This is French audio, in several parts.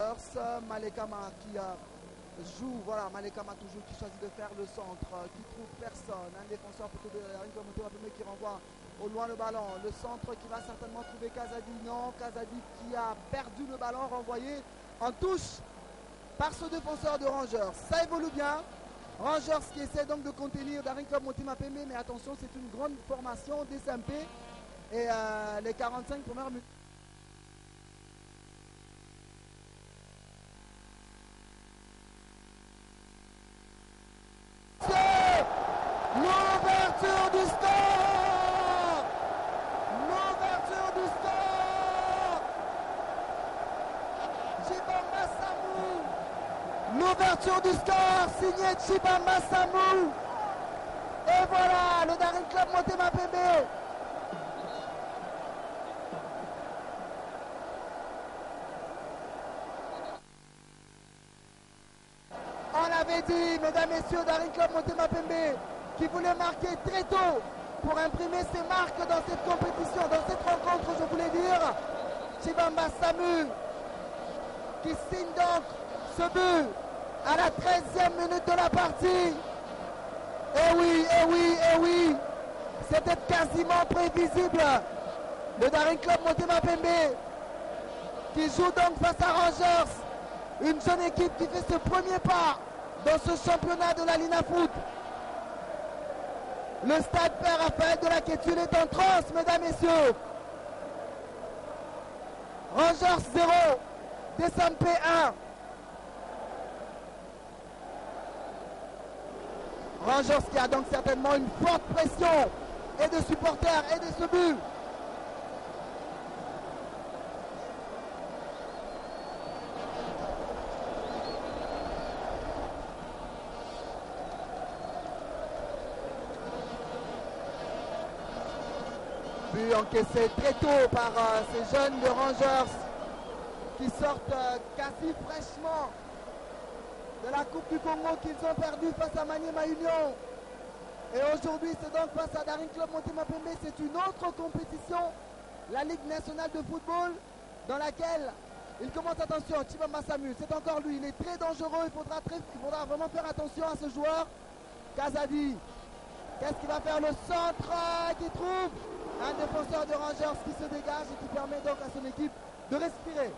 Malekama qui joue, voilà, Malekama toujours qui choisit de faire le centre, qui trouve personne, un défenseur plutôt de Rinko Motema-Pembe qui renvoie au loin le ballon, le centre qui va certainement trouver Kazadi, non, Kazadi qui a perdu le ballon renvoyé en touche par ce défenseur de Rangers. Ça évolue bien, Rangers qui essaie donc de contenir Daring Club Motema-Pembe, mais attention, c'est une grande formation des SMP et les 45 premières minutes. L'ouverture du score! L'ouverture du score! Chibamba Samou! L'ouverture du score signée Chibamba Samou! Et voilà, le Daring Club Motema-Pembe! On l'avait dit, mesdames et messieurs, Daring Club Motema-Pembe qui voulait marquer très tôt pour imprimer ses marques dans cette compétition, dans cette rencontre, je voulais dire. Chibamba Samou qui signe donc ce but à la 13e minute de la partie. Eh oui, eh oui, eh oui, c'était quasiment prévisible. Le Daring Club Motema-Pembe qui joue donc face à Rangers, une jeune équipe qui fait ce premier pas dans ce championnat de la Lina Foot. Le stade Père Raphaël de la Quétule est en transe, mesdames et messieurs. Rangers 0, DSMP 1. Rangers qui a donc certainement une forte pression et de supporters et de ce but. But encaissé très tôt par ces jeunes de Rangers qui sortent quasi fraîchement de la Coupe du Congo qu'ils ont perdue face à Maniema Union. Et aujourd'hui, c'est donc face à Daring Club Motema-Pembe. C'est une autre compétition, la Ligue nationale de football, dans laquelle il commence, attention, Chibamba Samou, c'est encore lui, il est très dangereux, il faudra vraiment faire attention à ce joueur. Kazadi, qu'est-ce qu'il va faire? Le centre qui trouve un défenseur de Rangers qui se dégage et qui permet donc à son équipe de respirer.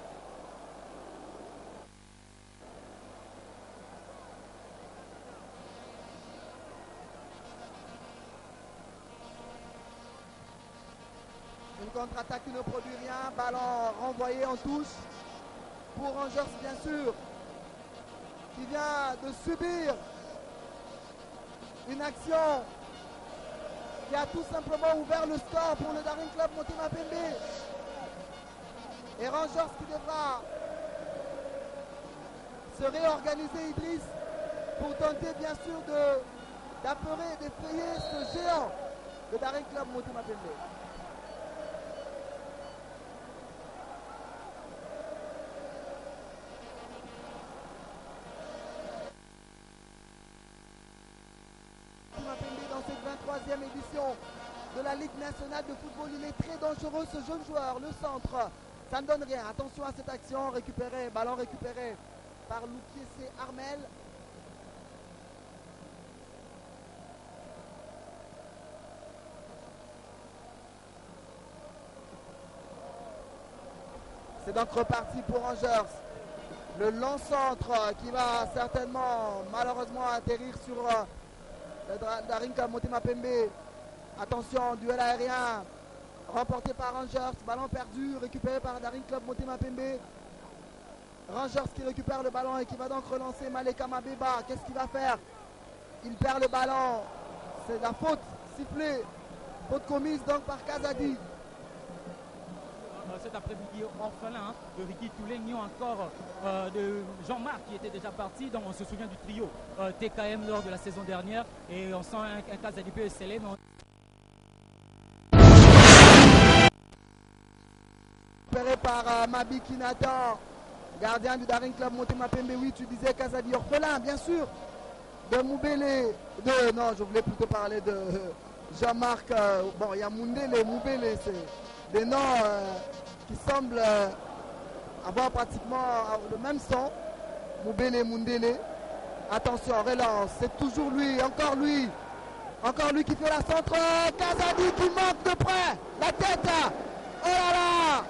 Une contre-attaque qui ne produit rien, ballon renvoyé en touche pour Rangers bien sûr, qui vient de subir une action qui a tout simplement ouvert le score pour le Daring Club Motema-Pembe. Et Rangers qui devra se réorganiser, Idriss, pour tenter bien sûr d'apeurer et d'effrayer ce géant, le Daring Club Motema-Pembe. Dans cette 23e édition de la Ligue nationale de football, il est très dangereux ce jeune joueur, le centre, ça ne donne rien. Attention à cette action, récupéré, ballon récupéré par Loukiese Armel. C'est donc reparti pour Rangers. Le long centre qui va certainement malheureusement atterrir sur le Daring Club Motema-Pembe. Attention, duel aérien remporté par Rangers, ballon perdu, récupéré par Daring Club Motema-Pembe. Rangers qui récupère le ballon et qui va donc relancer Malekama Beba. Qu'est-ce qu'il va faire? Il perd le ballon. C'est la faute sifflée, faute commise donc par Kazadi. Cet après-midi orphelin de Ricky Toulegnon, encore de Jean-Marc qui était déjà parti. Donc on se souvient du trio TKM lors de la saison dernière et on sent un cas d'adipé scellé. Récupéré par Mabiki Nathan, gardien du Daring Club Motema-Pembe. Oui, tu disais Kazadi orphelin, bien sûr, de Moubele, non, je voulais plutôt parler de Jean-Marc. Bon, il y a Mundele, Moubele, c'est des noms qui semblent avoir pratiquement le même son. Moubele Mundele. Attention, relance. C'est toujours lui, encore lui. Encore lui qui fait la centre. Kazadi qui manque de près. La tête. Oh là là.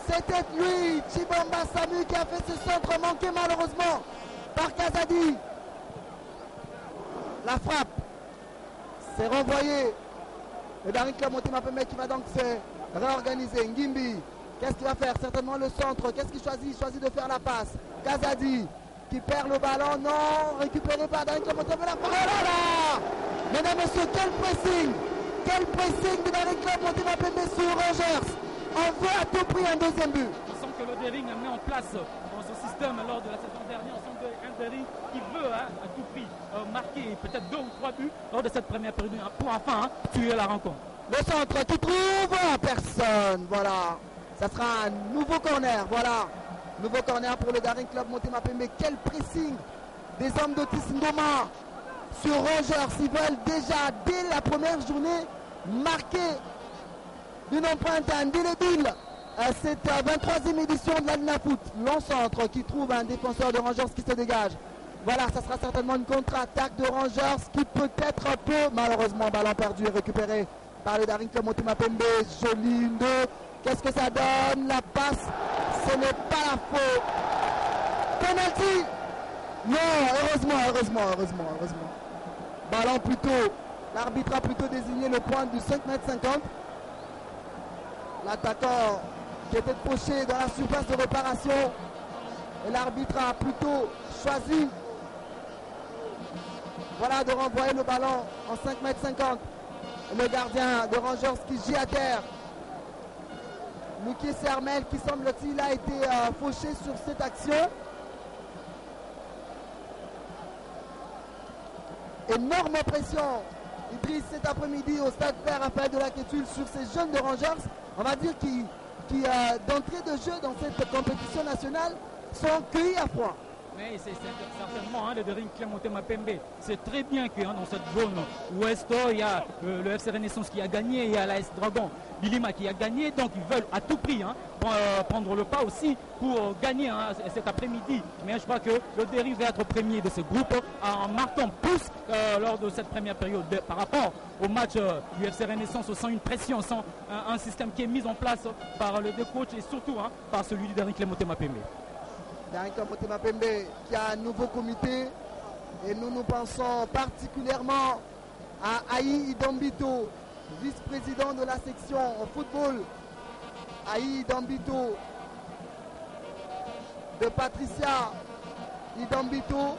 C'était lui, Chibamba Samu, qui a fait ce centre manqué malheureusement par Kazadi. La frappe. C'est renvoyé. Le Daring Club Motema Pembe qui va donc se réorganiser. Ngimbi. Qu'est-ce qu'il va faire? Certainement le centre. Qu'est-ce qu'il choisit? Il choisit de faire la passe. Kazadi qui perd le ballon. Non, récupéré par Daring Club Motema Pembe. Oh là là! Mesdames et messieurs, quel pressing! Quel pressing de Daring Club Motema Pembe sur Rangers! On veut à tout prix un deuxième but. On sent que le Daring a mis en place dans son système lors de la saison dernière. On sent un Daring qui veut à tout prix marquer peut-être 2 ou 3 buts lors de cette première période pour enfin tuer la rencontre. Le centre qui trouve personne. Voilà. Ça sera un nouveau corner. Voilà. Nouveau corner pour le Daring Club Motema Pembe. Quel pressing des hommes d'Otis Ngoma sur Rangers. Ils veulent déjà, dès la première journée, marquer d'une empreinte indélébile cette 23e édition de la Ligue Foot. Long centre qui trouve un défenseur de Rangers qui se dégage. Voilà, ça sera certainement une contre-attaque de Rangers qui peut-être peut, malheureusement, ballon perdu et récupéré par le Daring Club Motema Pembe. Joli, 1-2. Qu'est-ce que ça donne? La passe, ce n'est pas la faute. Penalty. Non, heureusement. Ballon plutôt, l'arbitre a plutôt désigné le point du 5,50 m. L'attaquant qui était fauché dans la surface de réparation. Et l'arbitre a plutôt choisi, voilà, de renvoyer le ballon en 5,50 m. Le gardien de Rangers qui gît à terre. Luki Sermel qui semble-t-il a été fauché sur cette action. Énorme pression, Idriss, cet après-midi au stade Père Raphaël de la Quétule sur ces jeunes de Rangers, on va dire qui d'entrée de jeu dans cette compétition nationale sont cueillis à froid. Mais c'est certainement le Daring Club Motema Pembe. C'est très bien que dans cette zone ouest, il y a le FC Renaissance qui a gagné, il y a l'AS Dragon Bilima qui a gagné. Donc ils veulent à tout prix prendre le pas aussi pour gagner cet après-midi. Mais je crois que le Daring va être premier de ce groupe en marquant plus lors de cette première période par rapport au match du FC Renaissance. On sent une pression, on sent un système qui est mis en place par le deux coachs et surtout par celui du Daring Club Motema Pembe. Daring Club Motema Pembe qui a un nouveau comité et nous pensons particulièrement à Aïe Idambito, vice-président de la section en football. Aïe Idambito, de Patricia Idambito,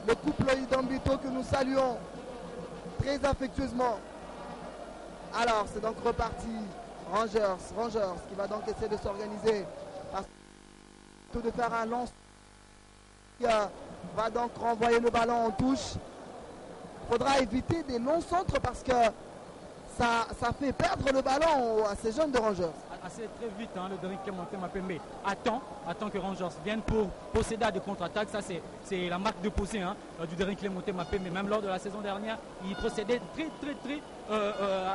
le couple Idambito que nous saluons très affectueusement. Alors c'est donc reparti. Rangers qui va donc essayer de s'organiser de faire un lance qui va donc renvoyer le ballon en touche. Il faudra éviter des longs centres parce que ça fait perdre le ballon à ces jeunes de Rangers. Assez très vite, le Daring Club Motema Pembe attend que Rangers vienne pour posséder des contre-attaques. Ça c'est la marque de posé du Daring Club Motema Pembe. Même lors de la saison dernière, il procédait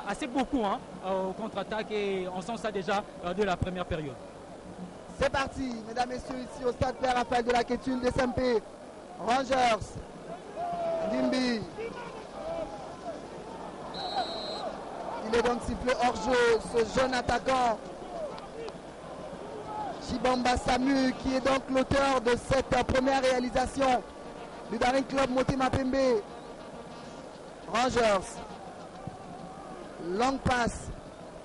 assez beaucoup aux contre-attaques et on sent ça déjà de la première période. C'est parti, mesdames, messieurs, ici au stade Père Raphaël de la Quétule des SMP. Rangers. Dimbi. Il est donc sifflé hors jeu, ce jeune attaquant. Chibamba Samu, qui est donc l'auteur de cette première réalisation du Daring Club Motema Pembe. Rangers. Longue passe.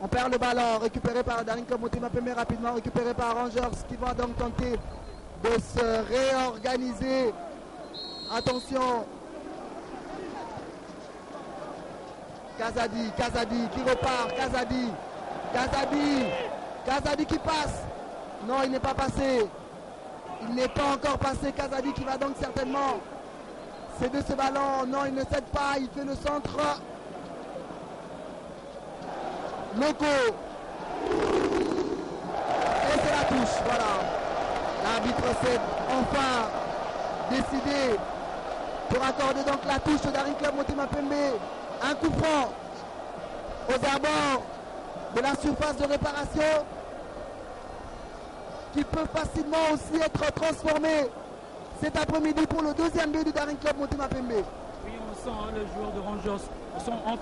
On perd le ballon, récupéré par Daring Club Motema Pembe, rapidement récupéré par Rangers qui va donc tenter de se réorganiser. Attention. Kazadi qui repart, Kazadi qui passe. Non, il n'est pas passé. Il n'est pas encore passé. Kazadi qui va donc certainement céder ce ballon. Non, il ne cède pas, il fait le centre. Loco. Et c'est la touche, voilà. L'arbitre s'est enfin décidé pour accorder donc la touche au Daring Club Motema Pembe. Un coup franc aux abords de la surface de réparation. qui peut facilement aussi être transformé cet après-midi pour le deuxième but du Daring Club Motema Pembe. Oui, on sent les joueurs de Rangers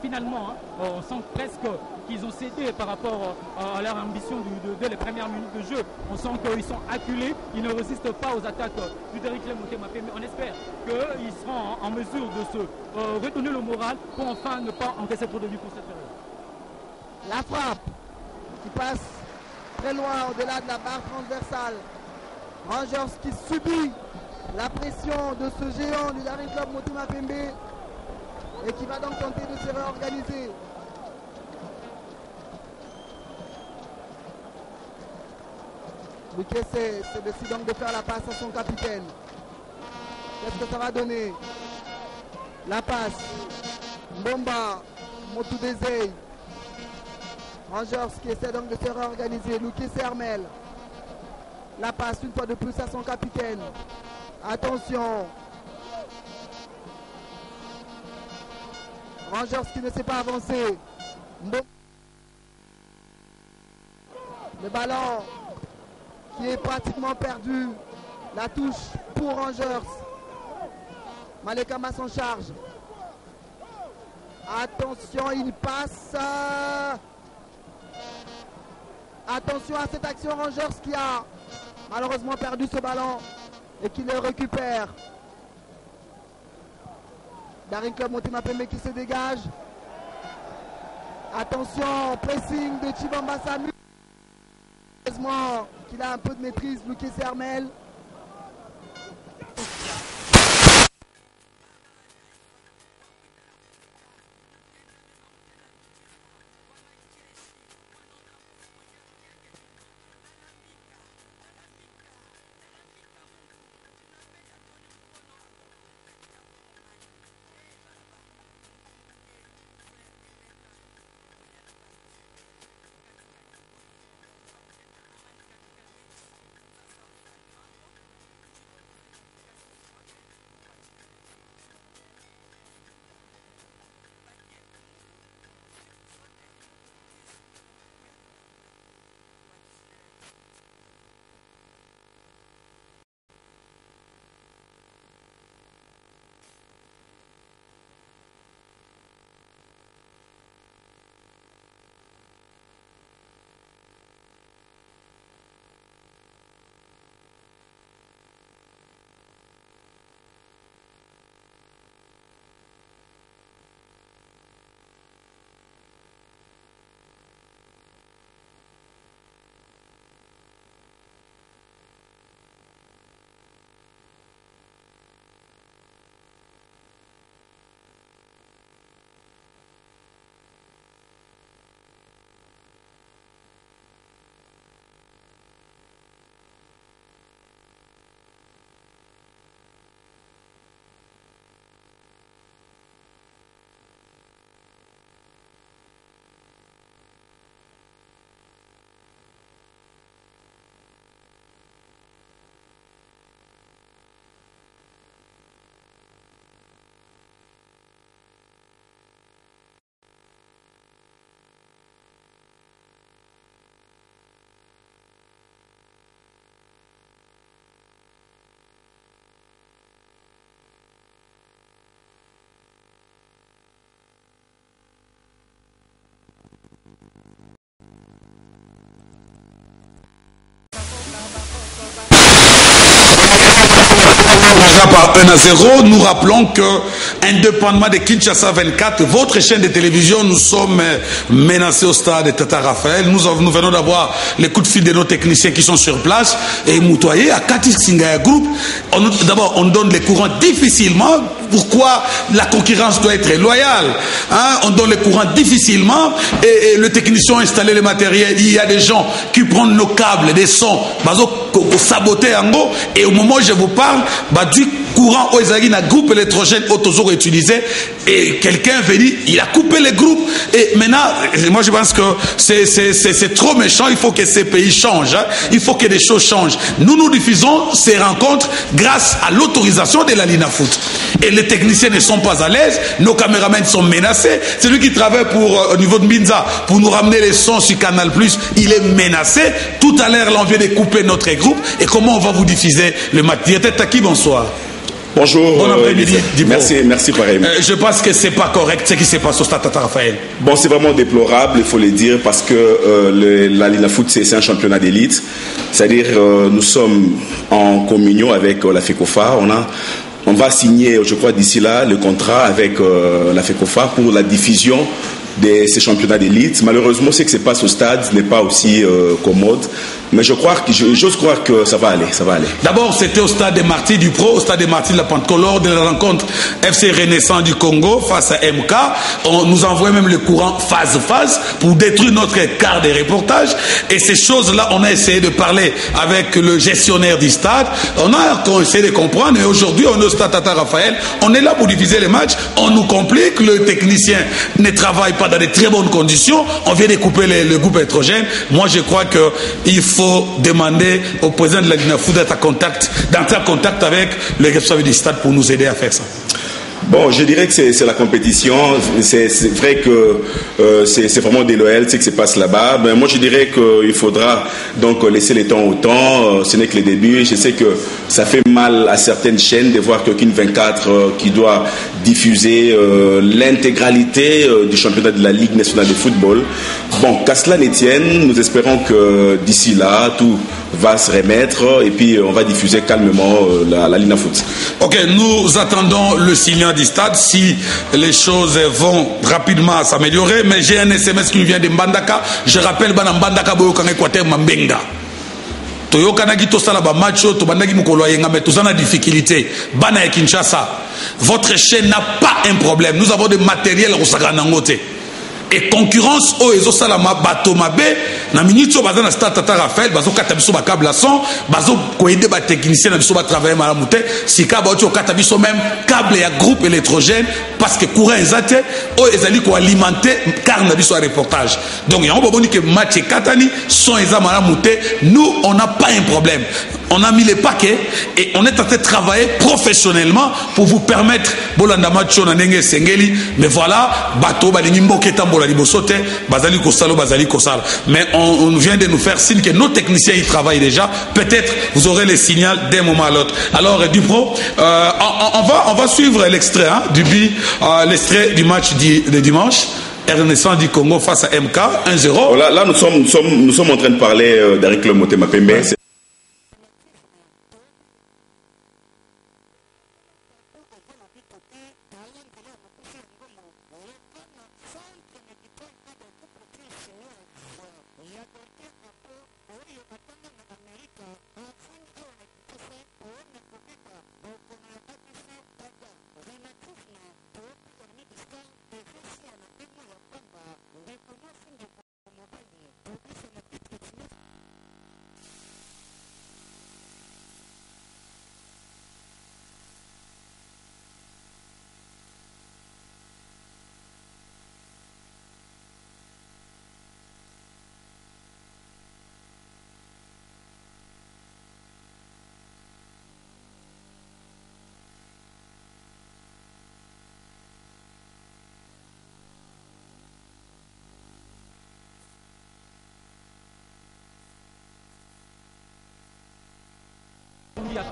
finalement, on sent presque qu'ils ont cédé par rapport à leur ambition dès les premières minutes de jeu. On sent qu'ils sont acculés, ils ne résistent pas aux attaques du Daring Club Motema Pembe. On espère qu'ils seront en mesure de se redonner le moral pour enfin ne pas encaisser trop de buts pour cette période. La frappe qui passe très loin au-delà de la barre transversale. Rangers qui subit la pression de ce géant du Daring Club Motema Pembe et qui va donc tenter de se réorganiser. Lukese se décide donc de faire la passe à son capitaine. Qu'est-ce que ça va donner? La passe. Mbomba, Motudezei. Rangers qui essaie donc de se réorganiser. Lukese Armel. La passe une fois de plus à son capitaine. Attention. Rangers qui ne sait pas avancer. Le ballon qui est pratiquement perdu. La touche pour Rangers. Malekama s'en charge. Attention, il passe. Attention à cette action Rangers qui a malheureusement perdu ce ballon et qui le récupère. Daring Club Motema Pembe qui se dégage. Attention, pressing de Chibamba Samu. Heureusement qu'il a un peu de maîtrise, Lukese Armel. Par 1-0, nous rappelons que, indépendamment de Kinshasa 24, votre chaîne de télévision, nous sommes menacés au stade de Tata Raphaël. Nous venons d'avoir les coups de fil de nos techniciens qui sont sur place. Et Moutoyer, à Kati Singaya Group, d'abord, on donne les courants difficilement. Pourquoi la concurrence doit être loyale, hein? On donne les courants difficilement et le technicien a installé le matériel. Il y a des gens qui prennent nos câbles, des sons, saboter en gros. Et au moment où je vous parle, du coup, courant aux na groupe électrogène autozo utilisé et quelqu'un veut dire il a coupé les groupes et maintenant moi je pense que c'est trop méchant. Il faut que ces pays changent, hein. Il faut que des choses changent. Nous diffusons ces rencontres grâce à l'autorisation de la Lina Foot et les techniciens ne sont pas à l'aise, nos caméramans sont menacés. Celui qui travaille au niveau de Minza pour nous ramener les sons sur Canal+, il est menacé. Tout à l'heure, l'on vient de couper notre groupe. Et comment on va vous diffuser le match? Directeur Taki, bonsoir. Bonjour. Bon après-midi. Merci pareillement. Je pense que c'est pas correct ce qui se passe au Stade Tata Raphaël. Bon, c'est vraiment déplorable, il faut le dire, parce que la Lina Foot, c'est un championnat d'élite. C'est-à-dire, nous sommes en communion avec la FECOFA. On va signer, je crois, d'ici là, le contrat avec la FECOFA pour la diffusion de ces championnats d'élite. Malheureusement, ce qui se passe au stade n'est pas aussi commode. Mais j'ose croire que ça va aller. D'abord, c'était au stade des Martyrs du Pro, au stade des Martyrs de la Pentecôte, lors de la rencontre FC Renaissance du Congo face à MK. On nous envoie même le courant phase pour détruire notre quart des reportages. Et ces choses-là, on a essayé de parler avec le gestionnaire du stade. On a essayé de comprendre. Et aujourd'hui, on est au stade Tata Raphaël. On est là pour diffuser les matchs. On nous complique. Le technicien ne travaille pas dans de très bonnes conditions. On vient de couper le groupe électrogène. Moi, je crois qu'il faut demander au président de la Lina Foot d'entrer en contact avec les responsables du stade pour nous aider à faire ça. Bon, je dirais que c'est la compétition. C'est vrai que c'est vraiment déloyal ce qui se passe là-bas. Ben, moi, je dirais qu'il faudra donc laisser les temps au temps. Ce n'est que les débuts. Je sais que ça fait mal à certaines chaînes de voir qu'aucune 24 qui doit diffuser l'intégralité du championnat de la Ligue nationale de football. Bon, qu'à cela ne tienne, nous espérons que d'ici là, tout va se remettre et puis on va diffuser calmement la Lina Foot. Ok, nous attendons le signal du stade si les choses vont rapidement s'améliorer, mais j'ai un SMS qui nous vient de Mbandaka. Je rappelle Bana Mbandaka Boyokan Équateur Mambenga. Toyokanaki tosala ba matcho to bandaki mukolo yenga mais tozana difficulté. Bana Kinshasa. Votre chaîne n'a pas un problème. Nous avons des matériels au Saganangote. Et concurrence au ezo salama bato mabe na minute au bazana stade Tata Raphaël bazo kata biso ba câble à son bazo ko aider ba technicien na biso ba travailler malamute sika ba oto kata biso même câble ya groupe électrogène parce que courant ezate o ezali ko alimenter car na biso reportage. Donc ya on boni que match katani son eza malamute, nous on n'a pas un problème. On a mis les paquets et on est en train de travailler professionnellement pour vous permettre bolanda matcho na ndenge sengeli mais voilà bato ba ngimbo ketambo mais on vient de nous faire signe que nos techniciens y travaillent déjà. Peut-être vous aurez le signal d'un moment à l'autre. Alors Dupro, on va suivre l'extrait l'extrait du match de dimanche. Renaissance du Congo face à MK 1-0. Là nous sommes en train de parler d'Eric Le Motema Pembe. Ouais.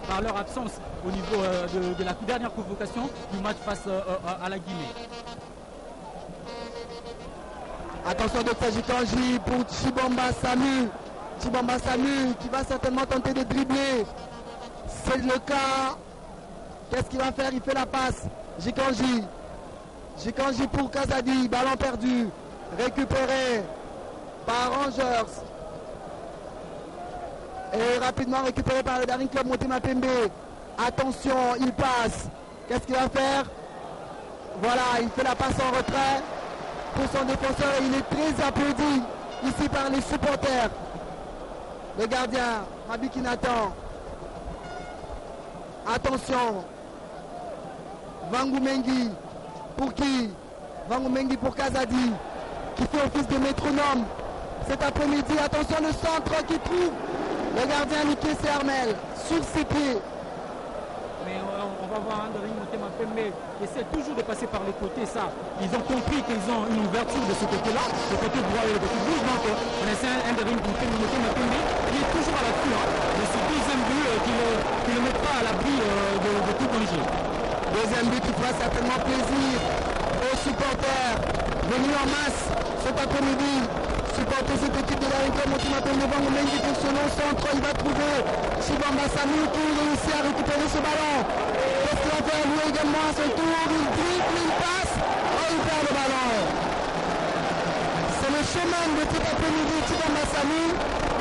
Par leur absence au niveau de la dernière convocation du match face à la Guinée. Attention de Tajikanji pour Chibamba Sanu. Chibamba Sanu qui va certainement tenter de dribbler. C'est le cas. Qu'est-ce qu'il va faire? Il fait la passe. Jikanji. Jikanji pour Kazadi. Ballon perdu. Récupéré par Rangers. Et rapidement récupéré par le dernier club Motema Pembe. Attention, il passe. Qu'est-ce qu'il va faire? Voilà, il fait la passe en retrait pour son défenseur et il est très applaudi ici par les supporters. Le gardien, Rabi Kinatan. Attention, Vangu Mengi pour qui? Vangu Mengi pour Kazadi qui fait office de métronome cet après-midi. Attention, le centre qui trouve le gardien Niké Armel sur ses pieds. Mais on va voir Andering Motema Pembe essaie toujours de passer par les côtés. Ça, ils ont compris qu'ils ont une ouverture de ce côté-là, le côté droit et le côté gauche. Donc on essaie Andering Motema Pembe. Il est toujours à l'affût de ce deuxième but qui ne met pas à l'abri de tout danger. Deuxième but qui fera certainement plaisir aux supporters venus en masse cet après-midi. Supporter cette équipe de la Rincon Motema Pembe. Vangu Mengi pour ce long centre. Il va trouver Chibamba Sami qui réussit à récupérer ce ballon. Qu'est-ce qu'il va faire lui également à son tour? Il dribble, il passe. Oh, il perd le ballon. C'est le chemin de cet après-midi, Chibamba Sami.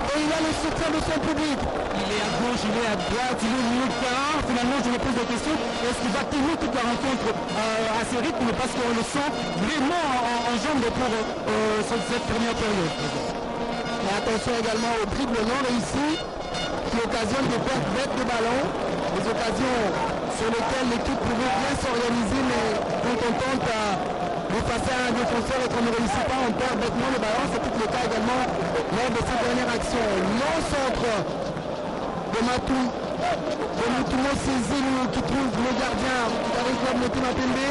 Et il a le soutien de son public. Il est à gauche, il est à droite, il est au milieu de terrain. Finalement, je me pose la question, est-ce qu'il va tenir toute la rencontre à ce rythme? Parce qu'on le sent vraiment en jambes pour cette première période. Et attention également au dribble non réussi qui occasionne des pertes bêtes de ballon. Des occasions sur lesquelles l'équipe pouvait bien s'organiser, mais quand on tente de passer à un défenseur et qu'on ne réussit pas, on perd bêtement le ballon. C'est tout le cas également lors de cette dernière action. Long centre de Matou. De Moutoumou Cézilou qui trouve le gardien du Daring Club Motema Pembe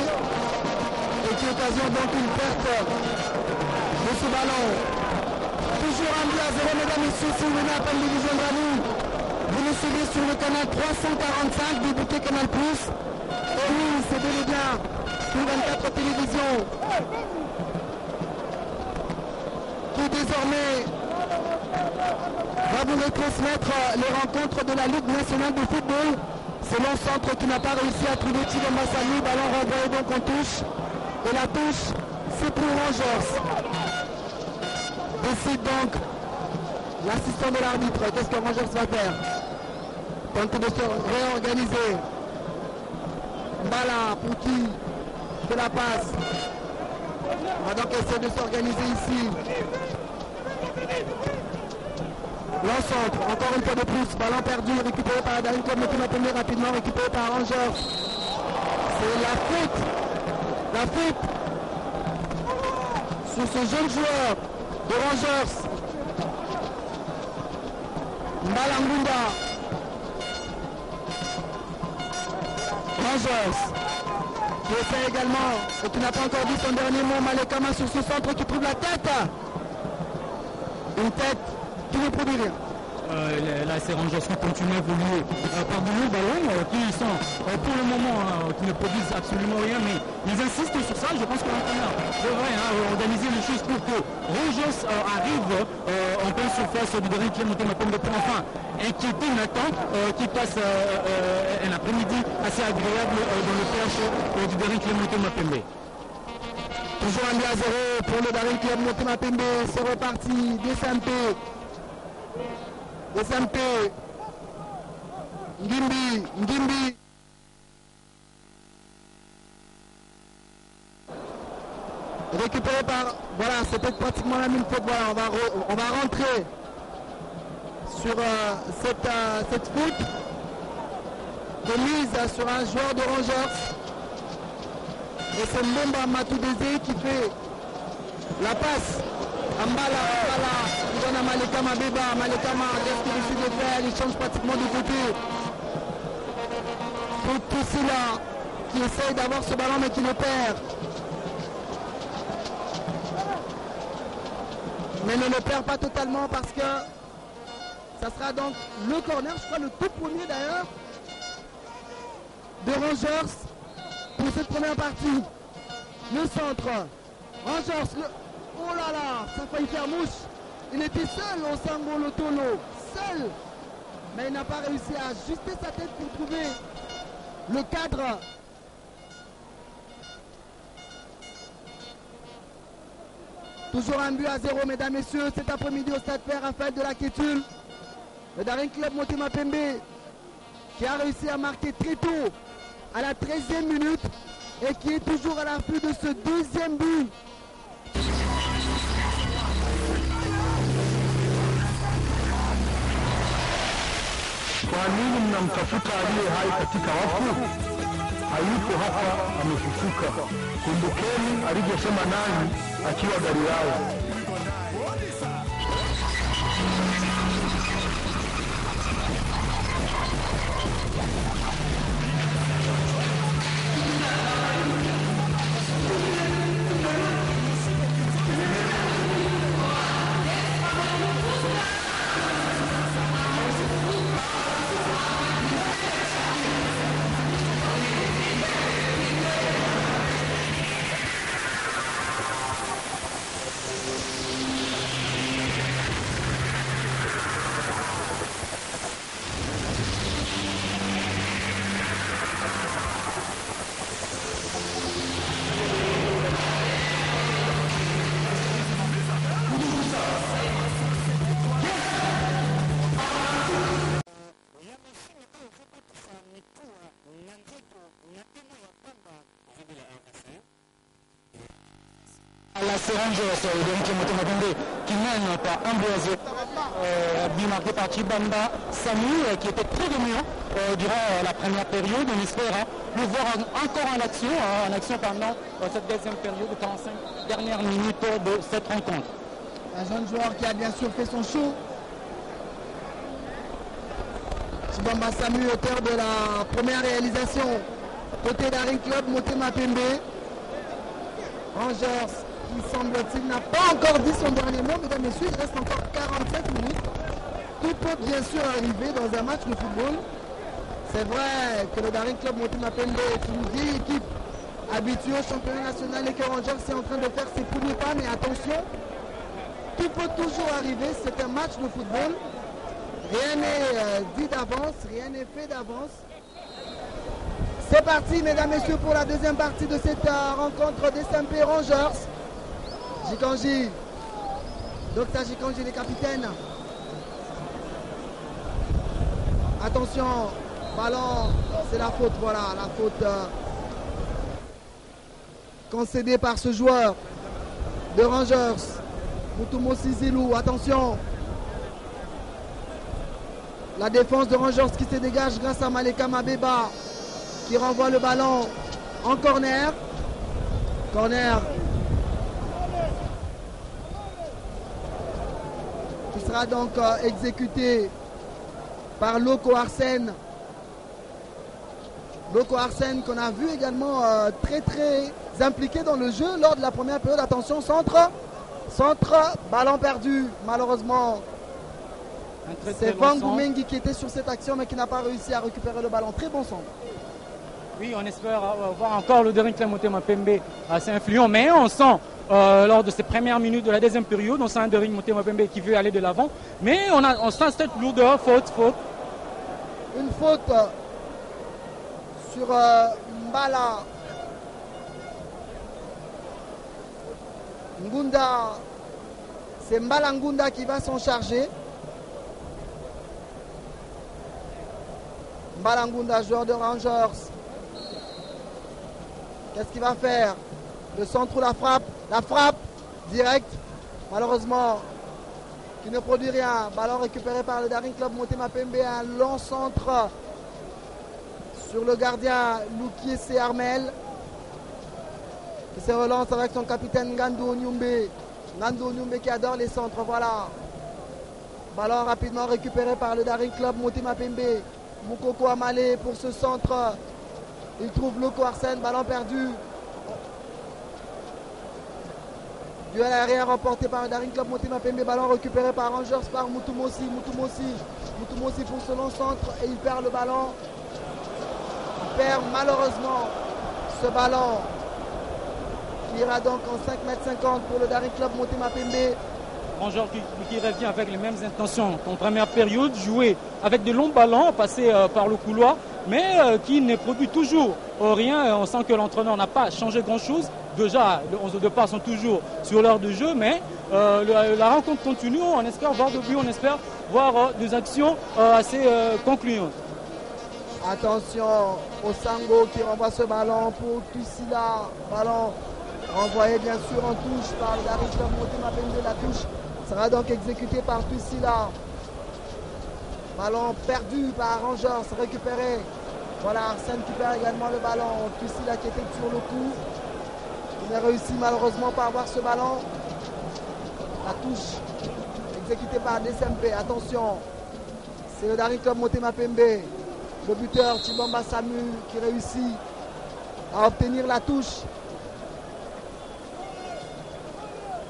et qui occasionne donc une perte de ce ballon. Toujours un but à 0, mesdames et messieurs, si vous venez à peine de vous joindre à nous, vous nous suivez sur le canal 345 du bouquet Canal+. Et oui, c'est bel et bien sur 24 télévisions qui désormais va vous retransmettre les rencontres de la Ligue nationale de football. C'est long centre qui n'a pas réussi à trouver Chibamba Sami. Ballon renvoyé donc en touche. Et la touche, c'est pour Rangers. Décide donc l'assistant de l'arbitre. Qu'est-ce que Rangers va faire? Tenter de se réorganiser. Mbala pour qui fait la passe. On va donc essayer de s'organiser ici. L'encentre, encore une fois de plus, ballon perdu, récupéré par Daring Club Motema Pembe, rapidement récupéré par Rangers. C'est la faute sur ce jeune joueur de Rangers. Mbalangunda. Rangers qui essaie également et qui n'a pas encore dit son dernier mot. Malekama sur ce centre qui trouve la tête. Une tête qui ne produit rien. Là, c'est Rangers qui continue à évoluer par de longs ballons qui sont pour le moment qui ne produisent absolument rien, mais ils insistent sur ça. Je pense que l'entraîneur devrait organiser les choses pour que Rangers arrive en pleine surface du Daring Club Motema Pembe pour enfin inquiéter une attente qui passe un après-midi assez agréable dans le PH du Daring Club Motema Pembe. Toujours un but à 0 pour le Daring Club Motema Pembe. C'est reparti. SMP. Ngimbi. Récupéré par... Voilà, c'était pratiquement la même faute. Voilà, on va rentrer sur cette faute de mise sur un joueur de Rangers. Et c'est Mbomba Matoudézé qui fait la passe. Ambala, il donne à Malekama Beba. Malekama, qu'est-ce qu'il décide de faire? Il change pratiquement de côté. Pour Toussila qui essaye d'avoir ce ballon mais qui le perd. Mais ne le perd pas totalement parce que ça sera donc le corner, je crois le tout premier d'ailleurs, de Rangers pour cette première partie. Le centre. Rangers, oh là là, ça a failli faire mouche. Il était seul au Sangolo Tolo, seul. Mais il n'a pas réussi à ajuster sa tête pour trouver le cadre. Toujours un but à 0, mesdames et messieurs, cet après-midi au stade Père Raphaël de la Kétule. Le Daring Club Motema Pembe qui a réussi à marquer très tôt à la 13e minute et qui est toujours à l'affût de ce deuxième but. Kwa nini mnamtafuta aliye hai katika wafu? hayupo hapa, amefufuka. Kumbukeni alivyosema nanyi akiwa Galilaya. La Rangers qui mène par 1-0, but marqué par Chibamba Samu qui était très dominant durant la première période. On espère le voir encore en action pendant cette deuxième période de 45 dernières minutes de cette rencontre. Un jeune joueur qui a bien sûr fait son show. Chibamba Samu, auteur de la première réalisation côté d'Aring Club Motema Pembe. Rangers qui semble-t-il n'a pas encore dit son dernier mot, mesdames et messieurs, il reste encore 47 minutes. Tout peut bien sûr arriver dans un match de football. C'est vrai que le Daring Club Motema Pembe est une vieille équipe habituée au championnat national et que Rangers est en train de faire ses premiers pas, mais attention, tout peut toujours arriver, c'est un match de football. Rien n'est dit d'avance, rien n'est fait d'avance. C'est parti, mesdames et messieurs, pour la deuxième partie de cette rencontre des SMP Rangers. Jikanji, Dr Jikanji, les capitaines. Attention, ballon, c'est la faute, voilà, la faute concédée par ce joueur de Rangers. Mutumo Sizilou, attention. La défense de Rangers qui se dégage grâce à Maleka Mabeba qui renvoie le ballon en corner. Corner qui sera donc exécuté par Loco Arsène. Loco Arsène qu'on a vu également très impliqué dans le jeu lors de la première période. Attention, centre, ballon perdu malheureusement. C'est Van Goumengi qui était sur cette action mais qui n'a pas réussi à récupérer le ballon. Très bon centre. Oui, on espère voir encore le Daring Club Motema Pembe assez influent, mais on sent lors de ces premières minutes de la deuxième période, on sent un Daring Motema Pembe qui veut aller de l'avant, mais on sent cette lourdeur, faute. Une faute sur Mbala Ngunda. C'est Mbala Ngunda qui va s'en charger. Mbala Ngunda, joueur de Rangers. Qu'est-ce qu'il va faire? Le centre ou la frappe directe, malheureusement, qui ne produit rien. Ballon récupéré par le Daring Club Motema Pembe, un long centre sur le gardien Loukiese Armel, qui se relance avec son capitaine Ngando Onyumbe. Ngando Onyumbe qui adore les centres, voilà. Ballon rapidement récupéré par le Daring Club Motema Pembe. Moukoko Amale pour ce centre. Il trouve Loco Arsène, ballon perdu. Duel aérien remporté par le Daring Club Motema Pembe, ballon récupéré par Rangers par Mutumosi pour ce long centre et il perd le ballon. Il perd malheureusement ce ballon qui ira donc en 5,50 m pour le Daring Club Motema Pembe. Rangers qui revient avec les mêmes intentions qu'en première période, jouer avec de longs ballons, passer par le couloir, mais qui ne produit toujours rien. On sent que l'entraîneur n'a pas changé grand-chose. Déjà, les 11 de départ sont toujours sur l'heure de jeu, mais la rencontre continue. On espère voir de but, on espère voir des actions assez concluantes. Attention, Osango qui renvoie ce ballon pour Tussila. Ballon renvoyé bien sûr en touche par le Daring Club Motema Pembe. La touche sera donc exécutée par Tussila. Ballon perdu par Rangers, récupéré Voilà, Arsène qui perd également le ballon. Tussila qui était sur le coup. Il n'a réussi malheureusement pas à avoir ce ballon. La touche exécutée par DSMP. Attention, c'est le Daring Club Motema Pembe. Le buteur Chibamba Samu qui réussit à obtenir la touche.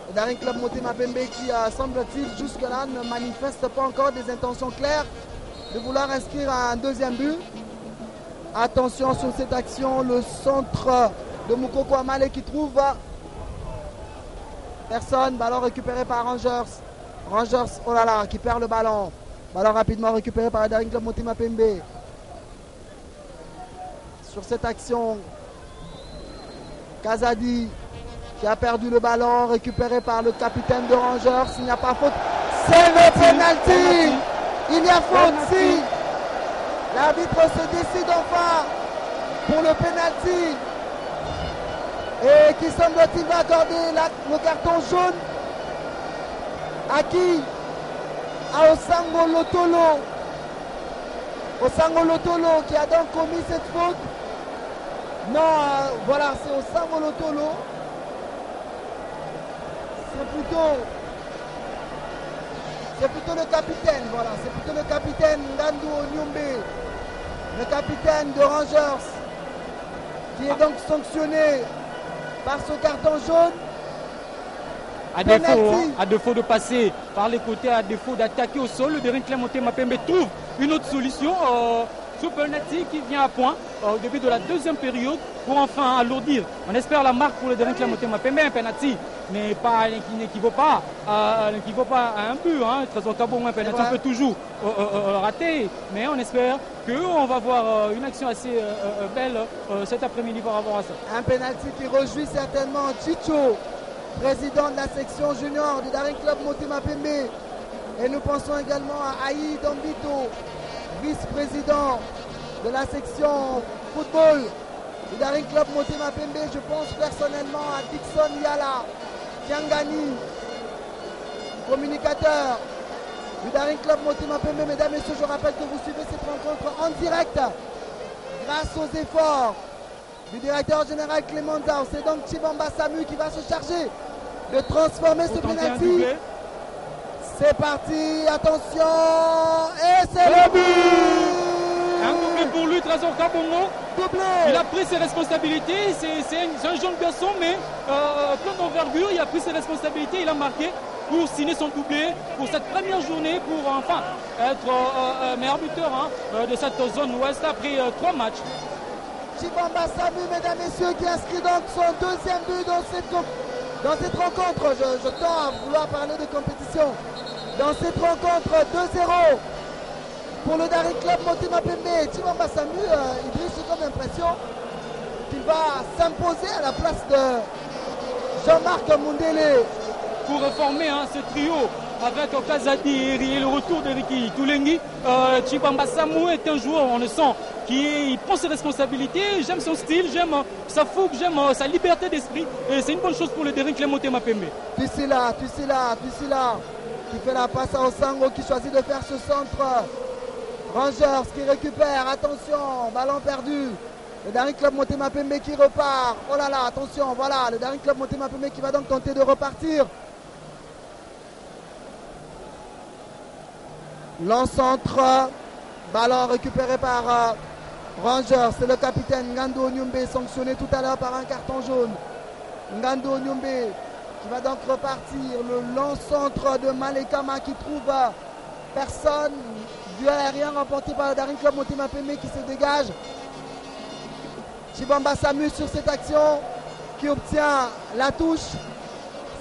Le Daring Club Motema Pembe qui, semble-t-il, jusque-là ne manifeste pas encore des intentions claires de vouloir inscrire un deuxième but. Attention sur cette action, le centre de Moukoko Amale qui trouve personne. Ballon récupéré par Rangers. Rangers, oh là là, qui perd le ballon. Ballon rapidement récupéré par le Daring Club Motema Pembe. Sur cette action, Kazadi qui a perdu le ballon, récupéré par le capitaine de Rangers. Il n'y a pas faute. C'est le penalty. Il y a faute si l'arbitre se décide enfin pour le penalty. Et qui semble-t-il va accorder le carton jaune à qui? À Osango Lotolo. Osango Lotolo qui a donc commis cette faute. Non, voilà, c'est Osango Lotolo. C'est plutôt le capitaine, voilà, c'est plutôt le capitaine Ngandu Onyumbe, le capitaine de Rangers, qui est donc sanctionné par ce carton jaune. À défaut de passer par les côtés, à défaut d'attaquer au sol, le Daring Club Motema Pembe trouve une autre solution. Ce penalty qui vient à point au début de la deuxième période pour enfin alourdir. On espère la marque pour le Daring Club Motema Pembe. Un penalty mais pas, qui n'équivaut pas à un but. Trésor Kabongo, un penalty, on peut toujours rater, mais on espère qu'on va voir une action assez belle cet après-midi par rapport à ça. Un penalty qui réjouit certainement Chicho, président de la section junior du Daring Club Motema Pembe. Et nous pensons également à Aïe Dambito, vice-président de la section football du Daring Club Motema Pembe. Je pense personnellement à Dixon Yala, Kiangani, communicateur du Daring Club Motema Pembe. Mesdames et messieurs, je rappelle que vous suivez cette rencontre en direct grâce aux efforts du directeur général Clément Zao. C'est donc Chibamba Samu qui va se charger de transformer ce penalty. C'est parti, attention, et c'est le but. Un doublé pour lui, Trésor Kabongo. Doublé. Il a pris ses responsabilités, c'est un jeune garçon, mais plein d'envergure, il a pris ses responsabilités, il a marqué pour signer son doublé pour cette première journée, pour enfin être meilleur buteur de cette zone ouest après 3 matchs. Chibamba Samu, mesdames et messieurs, qui inscrit donc son deuxième but dans cette rencontre. Je tends à vouloir parler de compétition. Dans cette rencontre 2-0 pour le Daring Club Motema Pembe. Chibamba Samu, Idriss, j'ai comme l'impression qu'il va s'imposer à la place de Jean-Marc Mundele. Pour reformer ce trio avec Kazadi et le retour de Ricky Toulengi, Chibamba Samu est un joueur, on le sent, qui prend ses responsabilités. J'aime son style, j'aime sa fougue, j'aime sa liberté d'esprit. Et c'est une bonne chose pour le Daring Club Motema Pembe. Tussila qui fait la passe à Osango, qui choisit de faire ce centre. Rangers qui récupère, attention, ballon perdu. Le Daring Club Motema Pembe qui repart. Oh là là, attention, voilà, le Daring Club Motema Pembe qui va donc tenter de repartir. L'encentre, ballon récupéré par Rangers. C'est le capitaine Ngandu Onyumbe, sanctionné tout à l'heure par un carton jaune. Ngandu Onyumbe qui va donc repartir. Le long centre de Malekama qui trouve personne. Duel aérien remporté par le Daring Club Motema Pembe qui se dégage. Chibamba Samu sur cette action qui obtient la touche.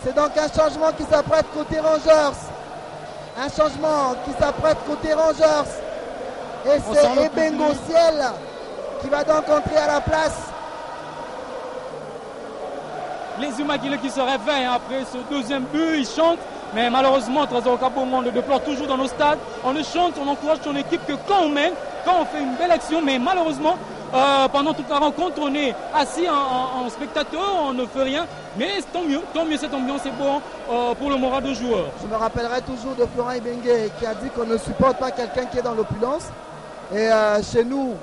C'est donc un changement qui s'apprête côté Rangers. Un changement qui s'apprête côté Rangers. Et c'est Ebengo Ciel qui va donc entrer à la place. Les Umakile qui se réveillent après ce deuxième but, ils chantent. Mais malheureusement, Trésor Kabongo, on le déplore toujours dans nos stades. On le chante, on encourage son équipe que quand on mène, quand on fait une belle action, mais malheureusement, pendant toute la rencontre, on est assis en spectateur, on ne fait rien. Mais tant mieux cette ambiance est bon pour le moral de joueurs. Je me rappellerai toujours de Florent Ibengue qui a dit qu'on ne supporte pas quelqu'un qui est dans l'opulence. Et chez nous,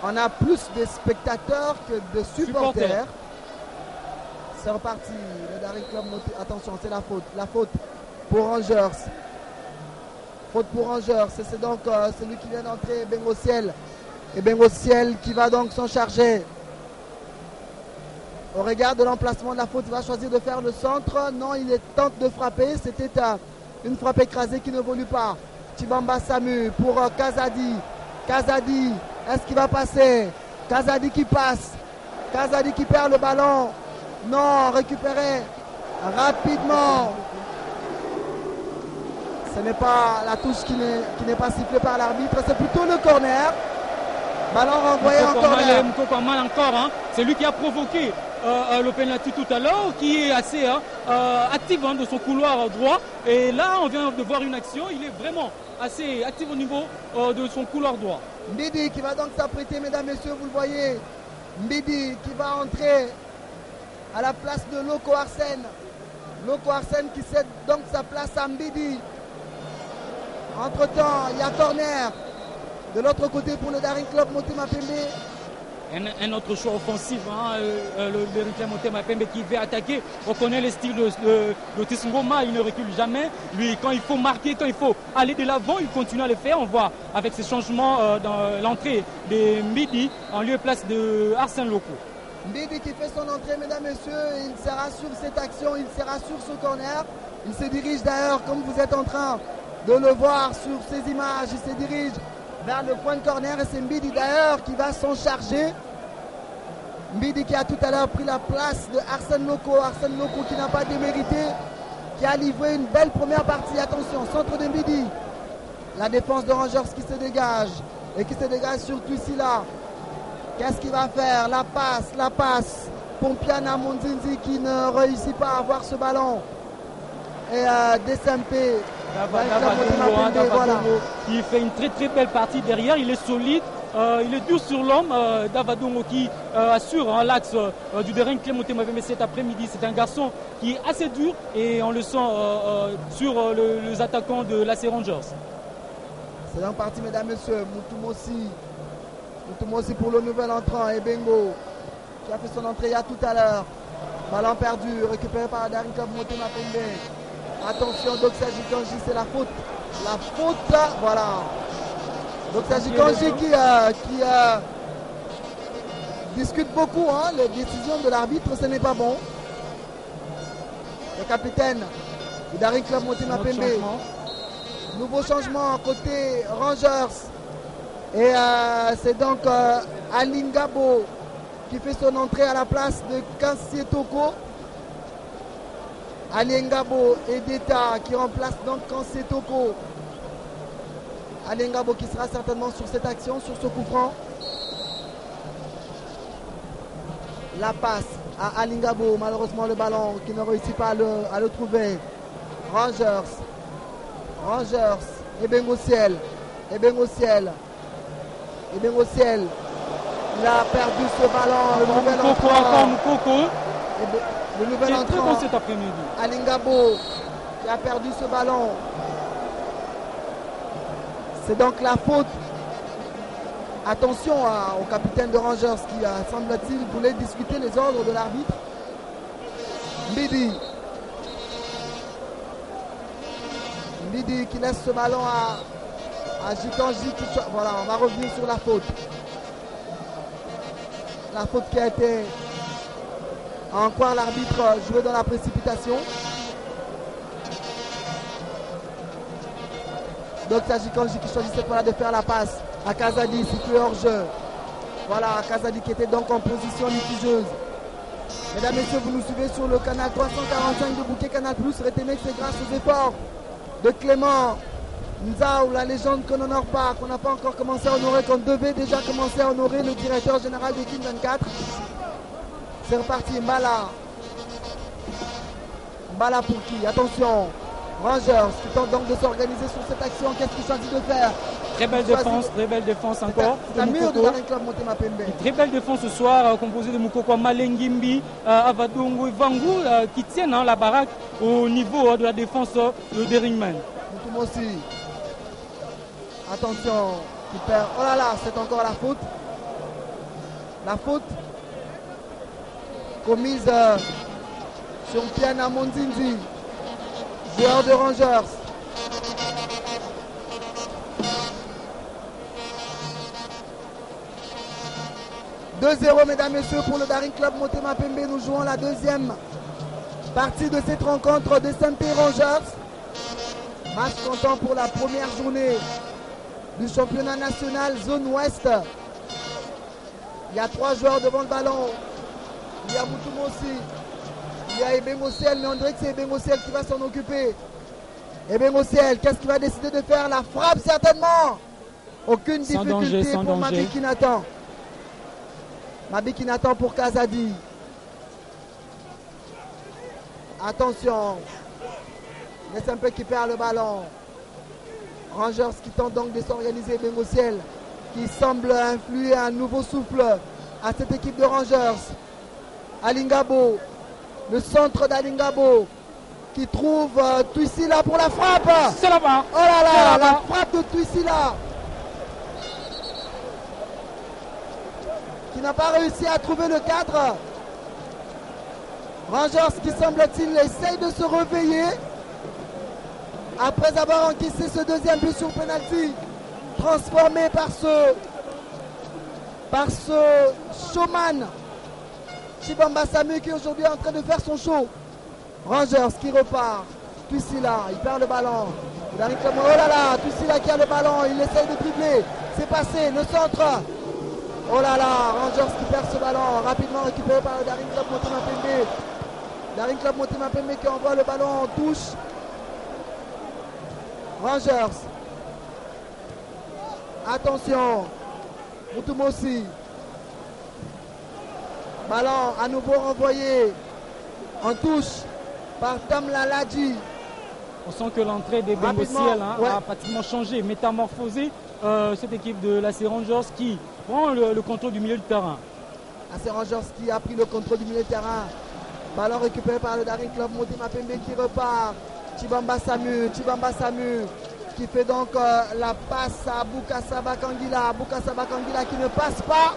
On a plus de spectateurs que de supporters. C'est reparti. Le Daring Club Moté. Attention, c'est la faute. La faute pour Rangers. Faute pour Rangers. C'est donc celui qui vient d'entrer, Bengo Ciel. Et Bengo Ciel qui va donc s'en charger. Au regard de l'emplacement de la faute, il va choisir de faire le centre. Non, il tente de frapper. C'était une frappe écrasée qui ne évolue pas. Chibamba Samu pour Kazadi. Kazadi, est-ce qu'il va passer? Kazadi qui passe. Kazadi qui perd le ballon. Non, récupéré rapidement. Ce n'est pas la touche qui n'est pas sifflée par l'arbitre. C'est plutôt le corner. Ballon renvoyé en corner. Mal encore, hein. C'est lui qui a provoqué le penalty tout à l'heure, qui est assez actif de son couloir droit. Et là, on vient de voir une action. Il est vraiment assez actif au niveau de son couloir droit. Mbidi qui va donc s'apprêter, mesdames, messieurs, vous le voyez. Mbidi qui va entrer à la place de Loko Arsène. Loko Arsène qui cède donc sa place à Mbidi. Entre-temps, il y a corner de l'autre côté pour le Daring Club Motema Pembe. Un autre choix offensif, le Daring Club Motema Pembe qui veut attaquer. On connaît le style de Tissingoma, il ne recule jamais. Lui, quand il faut marquer, quand il faut aller de l'avant, il continue à le faire. On voit avec ces changements dans l'entrée de Mbidi en lieu et place de Arsène Loko. Mbidi qui fait son entrée, mesdames, messieurs, il sera sur cette action, il sera sur ce corner. Il se dirige d'ailleurs, comme vous êtes en train de le voir sur ces images, il se dirige vers le point de corner et c'est Mbidi d'ailleurs qui va s'en charger. Mbidi qui a tout à l'heure pris la place de Arsène Loko. Arsène Loko qui n'a pas démérité, qui a livré une belle première partie. Attention, centre de Mbidi. La défense de Rangers qui se dégage et qui se dégage surtout ici là. Qu'est-ce qu'il va faire? La passe. Pompiana Monzinzi qui ne réussit pas à avoir ce ballon. Et DSMP. Davadongo, qui fait une très très belle partie derrière. Il est solide, il est dur sur l'homme. Davadongo qui assure l'axe du Daring Club Motema Pembe cet après-midi. C'est un garçon qui est assez dur et on le sent sur les attaquants de l'AC Rangers. C'est donc parti, mesdames, messieurs. Moutoumossi pour le nouvel entrant. Et Bengo qui a fait son entrée il y a tout à l'heure. Ballon perdu, récupéré par Daring Club Motema Pembe. Attention, Doxa Jikanji, c'est la faute. La faute, voilà. Doxa Jikanji qui discute beaucoup les décisions de l'arbitre, ce n'est pas bon. Le capitaine du Daring Club Motema Pembe. Nouveau changement côté Rangers. Et c'est donc Alingabo qui fait son entrée à la place de Kansietoko. Alingabo et Deta qui remplace donc Kansietoko. Alingabo qui sera certainement sur cette action, sur ce coup franc. La passe à Alingabo, malheureusement le ballon qui ne réussit pas à le trouver. Rangers et Bengo Ciel. Il a perdu ce ballon. Le nouvel entrant. Le nouvel entrant cet après-midi. Alingabo qui a perdu ce ballon. C'est donc la faute. Attention au capitaine de Rangers qui semble-t-il voulait discuter les ordres de l'arbitre. Mbidi qui laisse ce ballon à Jikanji. Voilà, on va revenir sur la faute. La faute qui a été, en croire l'arbitre, jouée dans la précipitation. Donc c'est Jikanji qui choisit cette fois-là de faire la passe à Kazadi, situé hors jeu. Voilà, Kazadi qui était donc en position litigeuse. Mesdames, messieurs, vous nous suivez sur le canal 345 de Bouquet Canal+. Retenez que c'est grâce aux efforts de Clément Nzao, la légende qu'on n'honore pas, qu'on n'a pas encore commencé à honorer, qu'on devait déjà commencer à honorer, le directeur général de King 24. C'est reparti, Mbala pour qui? Attention, Rangers qui tente donc de s'organiser sur cette action. Qu'est-ce qu'il choisit de faire? Très belle défense encore. C'est un mur de Daring Club Motema Pembe. Très belle défense ce soir, composée de Moukoko, Malengimbi, Avadongo et Vangu, qui tiennent la baraque au niveau de la défense de Daringman. Attention, qui perd. Oh là là, c'est encore la faute. La faute commise sur Piana Monzinzi, joueur de Rangers. « 2-0 mesdames et messieurs pour le Daring Club Motema Pembe. Nous jouons la deuxième partie de cette rencontre de SMP Rangers. Match comptant pour la première journée du championnat national zone ouest. Il y a 3 joueurs devant le ballon. Il y a Moutoumossi, il y a Ebengociel, mais on dirait que c'est Ebengociel qui va s'en occuper. Ebengociel, qu'est-ce qu'il va décider de faire? La frappe certainement. Aucune difficulté pour Mabiki Nathan. Mabiki Nathan pour Kazadi. Attention. Laisse un peu qui perd le ballon. Rangers qui tente donc de s'organiser. Ebengociel qui semble influer un nouveau souffle à cette équipe de Rangers. Alingabo, le centre d'Alingabo qui trouve Tuisila pour la frappe. C'est là-bas. Oh là là, la frappe de Tuisila qui n'a pas réussi à trouver le cadre. Rangers qui semble-t-il essaye de se réveiller après avoir encaissé ce deuxième but sur penalty, transformé par ce showman Chibamba Samu qui aujourd'hui est en train de faire son show. Rangers qui repart. Tuisila, il perd le ballon. Oh là là, Tuisila qui a le ballon, il essaye de dribbler. C'est passé, le centre. Oh là là, Rangers qui perd ce ballon. Rapidement récupéré par le Daring Club Motema Pembe. Daring Club Motema Pembe qui envoie le ballon en touche. Rangers. Attention. Moutoumossi. Ballon à nouveau renvoyé en touche par Tamla Ladji. On sent que l'entrée des Bengociel a pratiquement changé, métamorphosé cette équipe de l'AC Rangers qui prend le contrôle du milieu de terrain. l'AC Rangers qui a pris le contrôle du milieu de terrain. Ballon récupéré par le Daring Club Motema Pembe qui repart. Chibamba Samu qui fait donc la passe à Boukassa Bakangila. Boukassa Bakangila qui ne passe pas.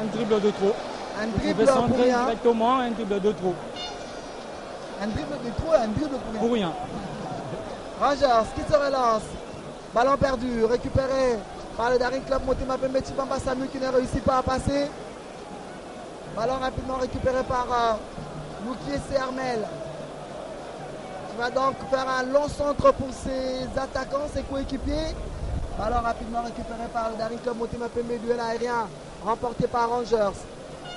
Un dribble de trop. Un dribble pour rien. Directement, un dribble de trop. Un dribble de trop et un dribble pour rien. Rangers qui se relance. Ballon perdu, récupéré par le Daring Club Motema Pembe. Chibamba Samu qui ne réussit pas à passer. Ballon rapidement récupéré par Moukié Armel. Qui va donc faire un long centre pour ses attaquants, ses coéquipiers. Ballon rapidement récupéré par le Daring Club Motema Pembe. Duel aérien remporté par Rangers.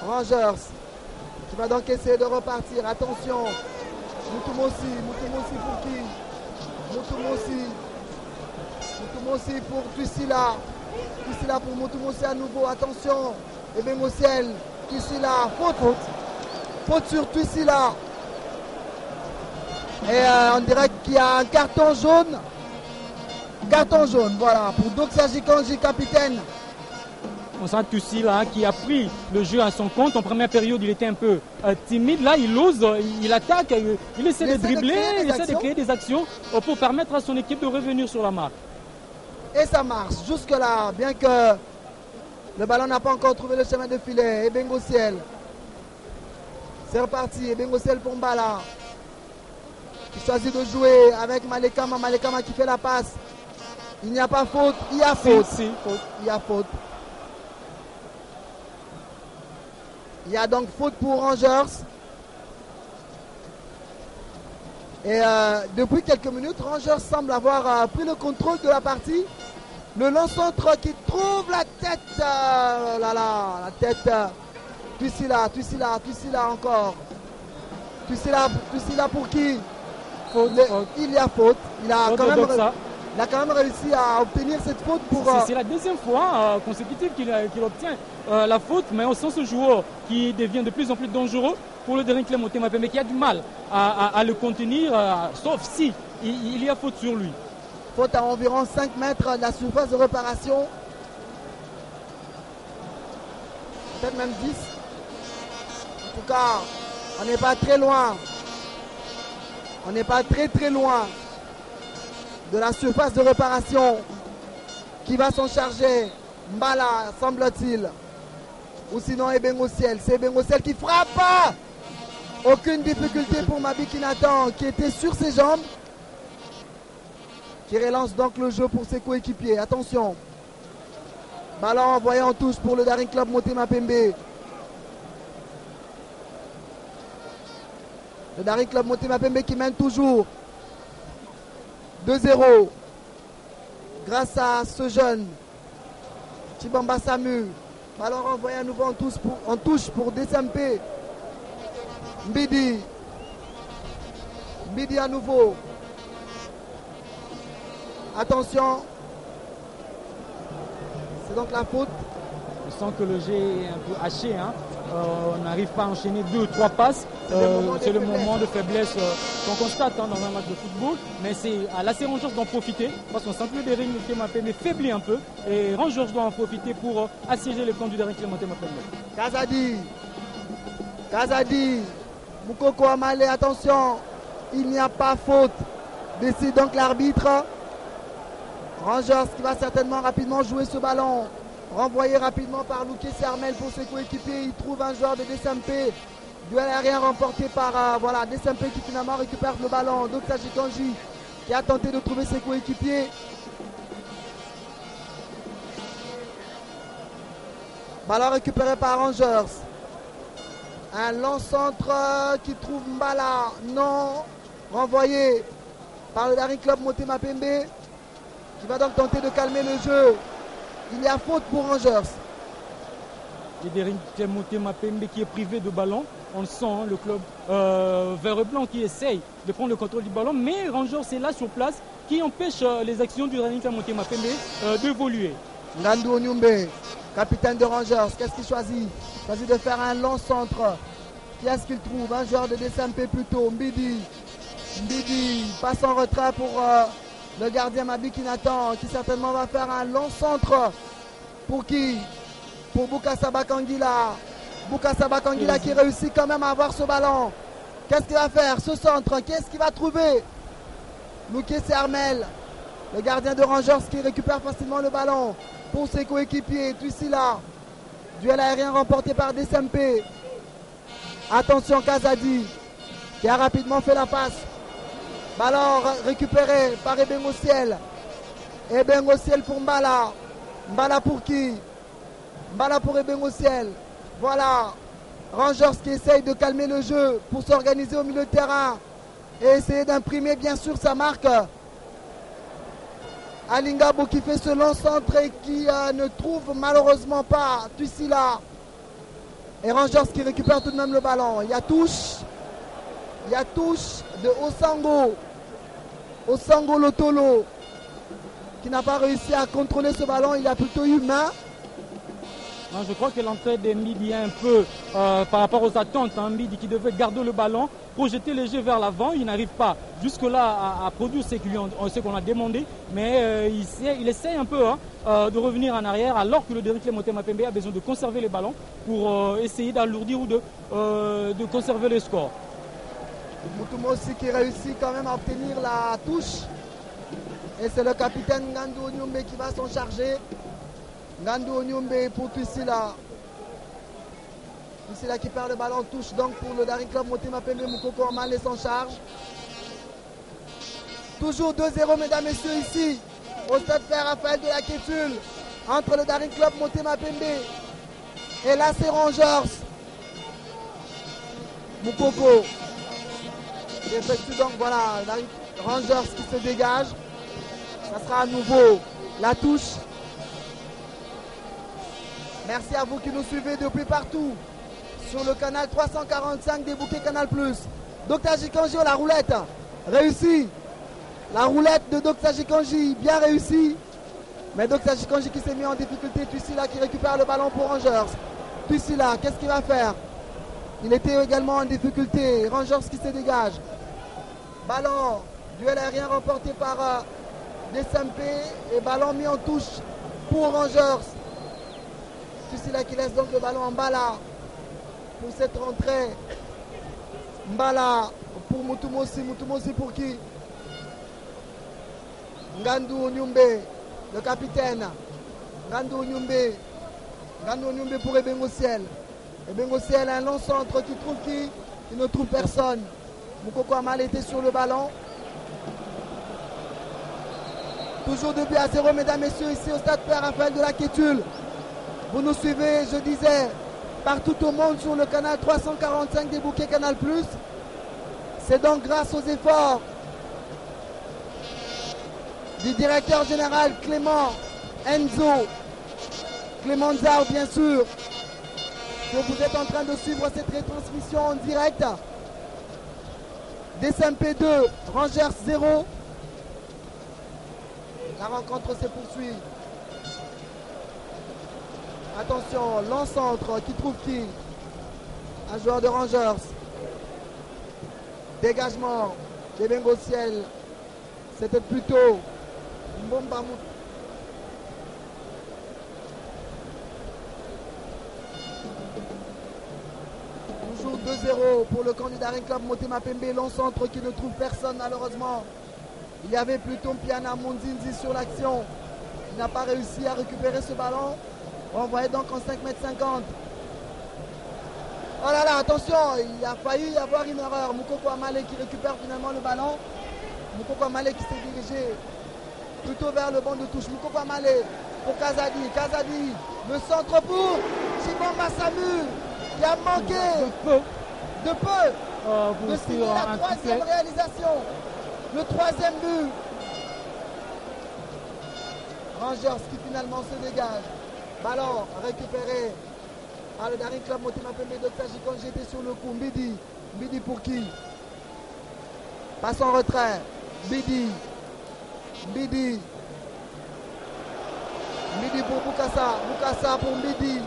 Rangers qui va donc essayer de repartir. Attention. Moutoumossi pour qui? Moutoumossi pour Tuisila. Tuisila pour Moutoumossi à nouveau. Attention. Ebengociel. Tuisila. Faute sur Tuisila. Et on dirait qu'il y a un carton jaune. Carton jaune, voilà. Pour Doxa Jikanji, capitaine. On sent Tuisila qui a pris le jeu à son compte. En première période, il était un peu timide. Là, il ose, il attaque, il essaie de dribbler, il essaie de créer des actions pour permettre à son équipe de revenir sur la marque. Et ça marche jusque-là, bien que le ballon n'a pas encore trouvé le chemin de filet. Ebengociel. C'est reparti. Ebengociel pour Mbala. Qui choisit de jouer avec Malekama. Malekama qui fait la passe. Il n'y a pas faute. Il y a faute. Il y a faute. Il y a donc faute pour Rangers. Et depuis quelques minutes, Rangers semble avoir pris le contrôle de la partie. Le long-centre qui trouve la tête. La tête. Tuisila encore. Tuisila pour qui? Faute. Il y a faute. Il a quand même réussi à obtenir cette faute pour... C'est la deuxième fois consécutive qu'il obtient la faute, mais on sent ce joueur qui devient de plus en plus dangereux pour le Daring Club Motema Pembe, qui a du mal à le contenir, sauf si il y a faute sur lui. Faute à environ 5 mètres de la surface de réparation. Peut-être même 10. En tout cas, on n'est pas très loin. On n'est pas très loin de la surface de réparation qui va s'en charger. Mbala, semble-t-il. Ou sinon Ebengociel. C'est Ebengociel qui frappe. Aucune difficulté pour Mabiki Nathan qui était sur ses jambes. Qui relance donc le jeu pour ses coéquipiers. Attention. Ballon envoyé en touche pour le Daring Club Motema Pembe. Le Daring Club Motema Pembe qui mène toujours 2-0 grâce à ce jeune Chibamba Samu. Ballon renvoyé à nouveau en touche pour DSMP. Mbidi à nouveau. Attention. C'est donc la faute. Je sens que le jeu est un peu haché. Hein. On n'arrive pas à enchaîner 2 ou 3 passes. C'est le moment de faiblesse qu'on constate dans un match de football. Mais c'est à l'AC Rangers d'en profiter. Parce qu'on sent que le Daring Motema Pembe faiblit un peu. Et Rangers doit en profiter pour assiéger le camp du Daring Motema Pembe. Kazadi. Moukoko Amale, attention. Il n'y a pas faute. Décide donc l'arbitre. Rangers qui va certainement rapidement jouer ce ballon. Renvoyé rapidement par Louké Sermel pour ses coéquipiers. Il trouve un joueur de DSMP. Duel aérien remporté par DSMP qui finalement récupère le ballon. Doksaji Kanji qui a tenté de trouver ses coéquipiers. Ballon récupéré par Rangers. Un long centre qui trouve Mbala. Non. Renvoyé par le Daring Club Motema Pembe. Qui va donc tenter de calmer le jeu. Il y a faute pour Rangers. Le Daring Club Motema Pembe qui est privé de ballon. On le sent, hein, le club vert et blanc qui essaye de prendre le contrôle du ballon. Mais Rangers est là sur place qui empêche les actions du Daring Club Motema Pembe d'évoluer. Ngandu Onyumbe, capitaine de Rangers, qu'est-ce qu'il choisit? Il choisit de faire un long centre. Qui est-ce qu'il trouve? Un joueur de DSMP plutôt. Mbidi passe en retrait pour le gardien Mabiki Nathan qui certainement va faire un long centre. Pour qui? Pour Boukassa Bakangila. Boukassa Bakangila qui réussit quand même à avoir ce ballon. Qu'est-ce qu'il va faire? Ce centre, qu'est-ce qu'il va trouver? Louké Sermel, le gardien de Rangers qui récupère facilement le ballon pour ses coéquipiers. Tuisila, duel aérien remporté par DSMP. Attention Kazadi qui a rapidement fait la passe. Ballon récupéré par Ebengociel. Ebengociel pour Mbala. Mbala pour qui? Mbala pour Ebengociel. Voilà. Rangers qui essaye de calmer le jeu pour s'organiser au milieu de terrain et essayer d'imprimer bien sûr sa marque. Alingabo qui fait ce long centre et qui ne trouve malheureusement pas Tuisila. Et Rangers qui récupère tout de même le ballon. Il y a touche de Osango Lotolo qui n'a pas réussi à contrôler ce ballon. Il a plutôt eu main. Non, je crois que l'entrée de Mbidi est un peu par rapport aux attentes. Hein. Mbidi qui devait garder le ballon, projeter les jeux vers l'avant. Il n'arrive pas jusque-là à produire ce qu'on a demandé. Mais il essaie un peu de revenir en arrière alors que le Daring Club Motema Pembe a besoin de conserver les ballons pour essayer d'alourdir ou de conserver le score. Mutumo aussi qui réussit quand même à obtenir la touche. Et c'est le capitaine Ngandu Onyumbe qui va s'en charger. Ngandu Onyumbe pour Tuisila. Tuisila qui perd le ballon, touche donc pour le Daring Club Motema Pembe. Moukoko Amale s'en charge. Toujours 2-0 mesdames et messieurs ici au stade Père Raphaël de la Kétule entre le Daring Club Motema Pembe et l'AC Rangers. Moukoko qui effectue donc voilà Rangers qui se dégage. Ça sera à nouveau la touche. Merci à vous qui nous suivez depuis partout sur le canal 345 des bouquets Canal+. Doksaji Kanji, la roulette réussie. La roulette de Doksaji Kanji bien réussie. Mais Doksaji Kanji qui s'est mis en difficulté. Tuisila qui récupère le ballon pour Rangers. Tuisila, qu'est-ce qu'il va faire? Il était également en difficulté. Rangers qui se dégage. Ballon, duel aérien remporté par DSMP et ballon mis en touche pour Rangers. Tuisila qui laisse donc le ballon en Mbala pour cette rentrée. Mbala pour Mutumosi. Mutumosi pour qui? Ngandu Onyumbe, le capitaine. Ngandu Onyumbe Gano Nyumbe pour Ebengo Ciel. Ebengo Ciel, un long centre qui trouve qui? Il ne trouve personne. Moukoko Amale était sur le ballon. Toujours 2-0, mesdames, messieurs, ici au stade Père Raphaël de la Kétule. Vous nous suivez, je disais, partout au monde sur le canal 345 des Bouquets Canal+. C'est donc grâce aux efforts du directeur général Clément Enzo, Clément Zao bien sûr, que vous êtes en train de suivre cette retransmission en direct. DSMP 2, Rangers 0. La rencontre se poursuit. Attention, l'encentre qui trouve qui? Un joueur de Rangers. Dégagement d'Ebengo Ciel. C'était plutôt Mbomba. Toujours 2-0 pour le candidat Daring Club Motema Pembe. L'encentre qui ne trouve personne malheureusement. Il y avait plutôt Piana Monzinzi sur l'action. Il n'a pas réussi à récupérer ce ballon. On voyait donc en 5,50 m. Oh là là, attention, il a failli y avoir une erreur. Moukoko Amale qui récupère finalement le ballon. Moukoko Amale qui s'est dirigé plutôt vers le banc de touche. Moukoko Amale pour Kazadi. Kazadi, le centre pour Chibomba Samu qui a manqué de peu de signer la troisième réalisation. Le troisième but. Rangers qui finalement se dégage. Ballon récupéré par le Daring Club Motema Pembe de Tajikon. J'étais sur le coup. Mbidi. Mbidi pour qui? Passe en retrait. Mbidi. Mbidi. Mbidi pour Bukasa. Bukasa pour Mbidi.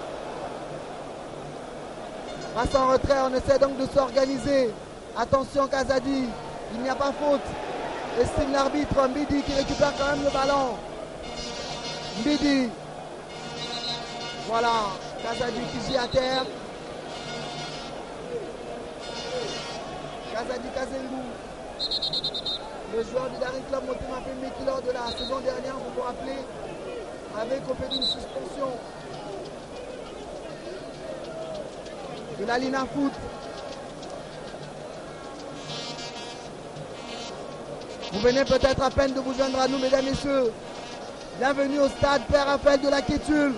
Passe en retrait. On essaie donc de s'organiser. Attention Kazadi. Il n'y a pas faute. Estime l'arbitre. Mbidi qui récupère quand même le ballon. Mbidi. Voilà. Kazadi qui gît à terre. Kazadi Kazengu. Le joueur du Daring Club Motema Pembe qui lors de la saison dernière, vous vous rappelez, avait copé d'une suspension de la Lina Foot. Vous venez peut-être à peine de vous joindre à nous, mesdames et messieurs. Bienvenue au stade Père Raphaël de la Kétule,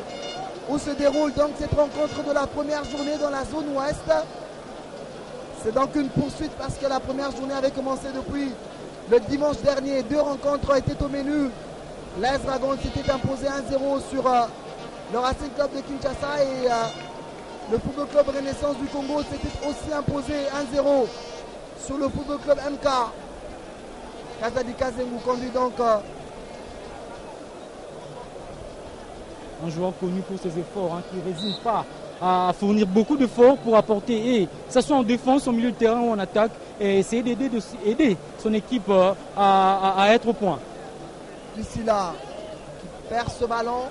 où se déroule donc cette rencontre de la première journée dans la zone ouest. C'est donc une poursuite parce que la première journée avait commencé depuis le dimanche dernier. 2 rencontres étaient au menu. L'AS Dragon s'était imposé 1-0 sur le Racing Club de Kinshasa et le Football Club Renaissance du Congo s'était aussi imposé 1-0 sur le Football Club MK. Kazadi Kazengu conduit donc un joueur connu pour ses efforts, qui ne résiste pas à fournir beaucoup d'efforts pour apporter, et que ce soit en défense, au milieu de terrain ou en attaque, et essayer d'aider son équipe à être au point. Lucila qui perd ce ballon.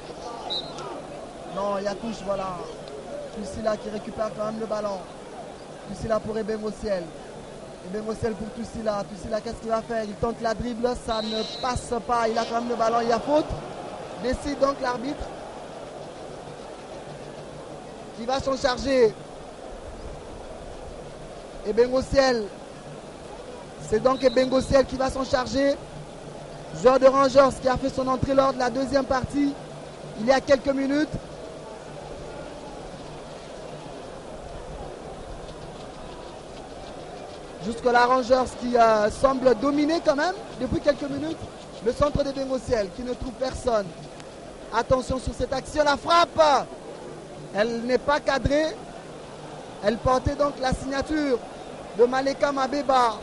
Non, il y a touche, voilà. Lucila qui récupère quand même le ballon. Lucila pour Ebengo Ciel. Ebengo Ciel pour Lucila. Lucila, qu'est-ce qu'il va faire? Il tente la dribble, ça ne passe pas. Il a quand même le ballon, il y a faute. Décide donc l'arbitre. Qui va s'en charger. Ebengo Ciel. C'est donc Ebengo Ciel qui va s'en charger. Joueur de Rangers qui a fait son entrée lors de la deuxième partie il y a quelques minutes. Jusque-là, Rangers qui semble dominer quand même depuis quelques minutes le centre d'Ebengo Ciel qui ne trouve personne. Attention sur cette action, la frappe. Elle n'est pas cadrée. Elle portait donc la signature de Maleka Mabeba,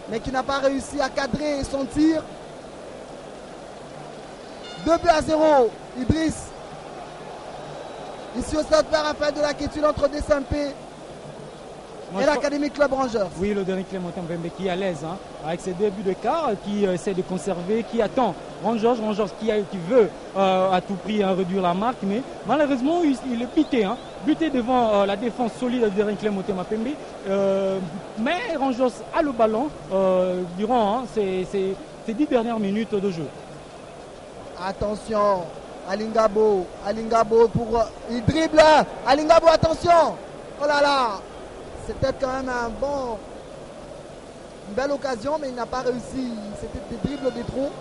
mais qui n'a pas réussi à cadrer son tir. 2-0, Idriss. Ici au stade Père Raphaël de la Kétule entre DSMP et l'Académie Club Rangers. Oui, le dernier Clément Mbembe qui est à l'aise avec ses 2 buts de quart, qui essaie de conserver, qui attend Rangers qui veut à tout prix réduire la marque, mais malheureusement il est buté devant la défense solide de dernier Clément Mbembe. Mais Rangers a le ballon durant ces 10 dernières minutes de jeu. Attention, Alingabo pour... il dribble. Alingabo, attention. Oh là là. C'était quand même une belle occasion, mais il n'a pas réussi. C'était des dribbles des trous.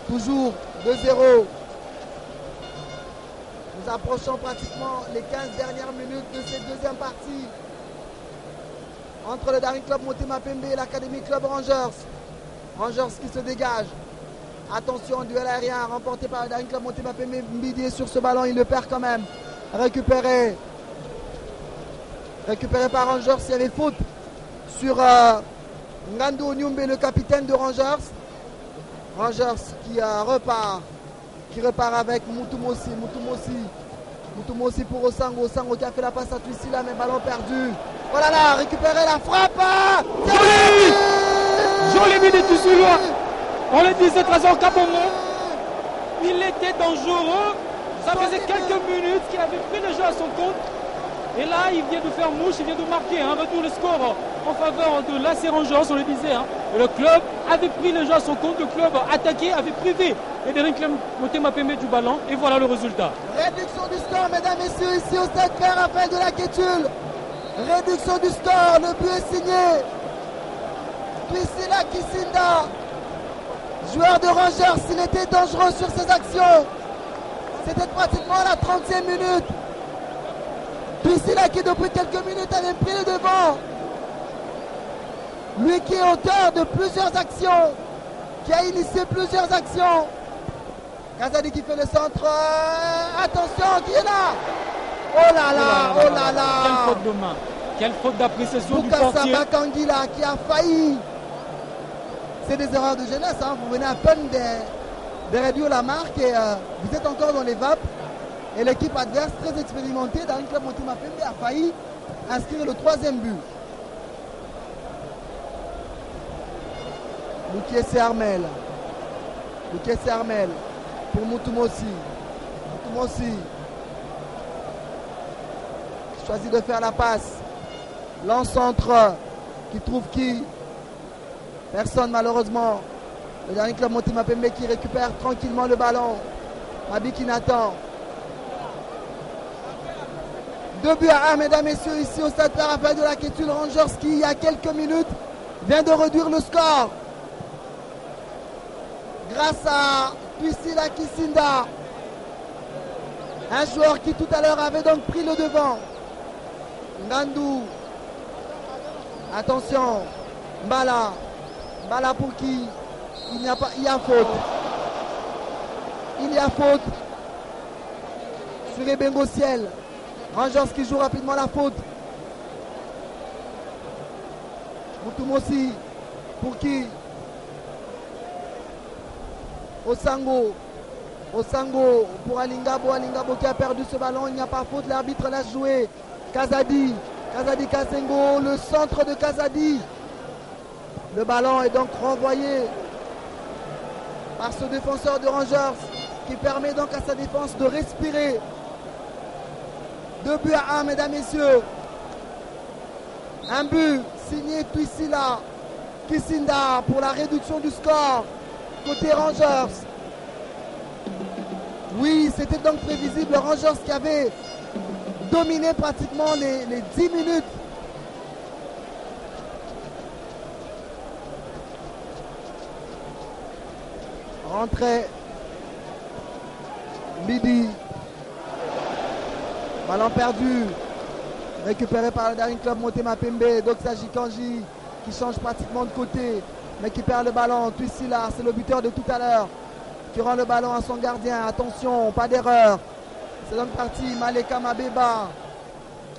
Toujours 2-0. Nous approchons pratiquement les 15 dernières minutes de cette deuxième partie entre le Daring Club Motema Pembe et l'Académie Club Rangers. Rangers qui se dégage. Attention, duel aérien remporté par le Daring Club Motema Pembe. Mbidi est sur ce ballon, il le perd quand même. Récupéré par Rangers. Il y avait faute sur Ngando Nyumbe, le capitaine de Rangers. Rangers qui repart avec Mutumosi pour Osango. Osango qui a fait la passe à Twisila, mais ballon perdu. Oh là là, récupérer la frappe. Joli but de Twisila. On le disait, Trésor Kabongo. Il était dangereux. Ça faisait quelques minutes qu'il avait pris le jeu à son compte. Et là, il vient de faire mouche, il vient de marquer un retour de score en faveur de l'AC Rangers, on le disait. Le club avait pris le jeu à son compte, le club attaqué, avait privé les Daring Club Motema Pembe du ballon. Et voilà le résultat. Réduction du score, mesdames et messieurs, ici au stade Père Raphaël de la Quétule. Réduction du score, le but est signé. Twisila Kisinda, joueur de Rangers, il était dangereux sur ses actions. C'était pratiquement à la 30e minute. Twisila qui depuis quelques minutes avait pris le devant. Lui qui est auteur de plusieurs actions, qui a initié plusieurs actions. Kazadi qui fait le centre. Attention, qui est là? Oh là là, oh là là. Quelle faute de main, quelle faute d'appréciation du portier. Bukasa Bakangila qui a failli. C'est des erreurs de jeunesse, hein. Vous venez à peine de réduire la marque et vous êtes encore dans les vapes. Et l'équipe adverse, très expérimentée dans le club Motema Pembe, a failli inscrire le 3e but. Lukiese Armel pour Mutumosi. Mutumosi choisit de faire la passe. L'encentre qui trouve qui? Personne malheureusement. Le dernier club Motema Pembe qui récupère tranquillement le ballon. Mabi qui n'attend. 2-1, mesdames et messieurs, ici au stade Père Raphaël de la Quétule. Rangers qui, il y a quelques minutes, vient de réduire le score. Grâce à Twisila Kisinda. Un joueur qui tout à l'heure avait donc pris le devant. Ngandou. Attention. Mbala. Mbala pour qui? Il y a faute. Il y a faute. Sur Ebengo Ciel. Rangers qui joue rapidement la faute. Mutumosi. Pour qui? Osango pour Alingabo. Alingabo qui a perdu ce ballon. Il n'y a pas faute. L'arbitre laisse jouer. Kazadi Kazengo. Le centre de Kazadi. Le ballon est donc renvoyé par ce défenseur de Rangers qui permet donc à sa défense de respirer. 2-1, mesdames, messieurs. Un but signé Twisila Kisinda pour la réduction du score côté Rangers. Oui, c'était donc prévisible. Rangers qui avait dominé pratiquement les 10 minutes. Rentrée. Mbidi. Ballon perdu. Récupéré par le Daring Club Motema Pembe. Doxaji Kanji qui change pratiquement de côté. Mais qui perd le ballon. Twisila, c'est le buteur de tout à l'heure. Qui rend le ballon à son gardien. Attention, pas d'erreur. C'est donc parti. Maleka Mabeba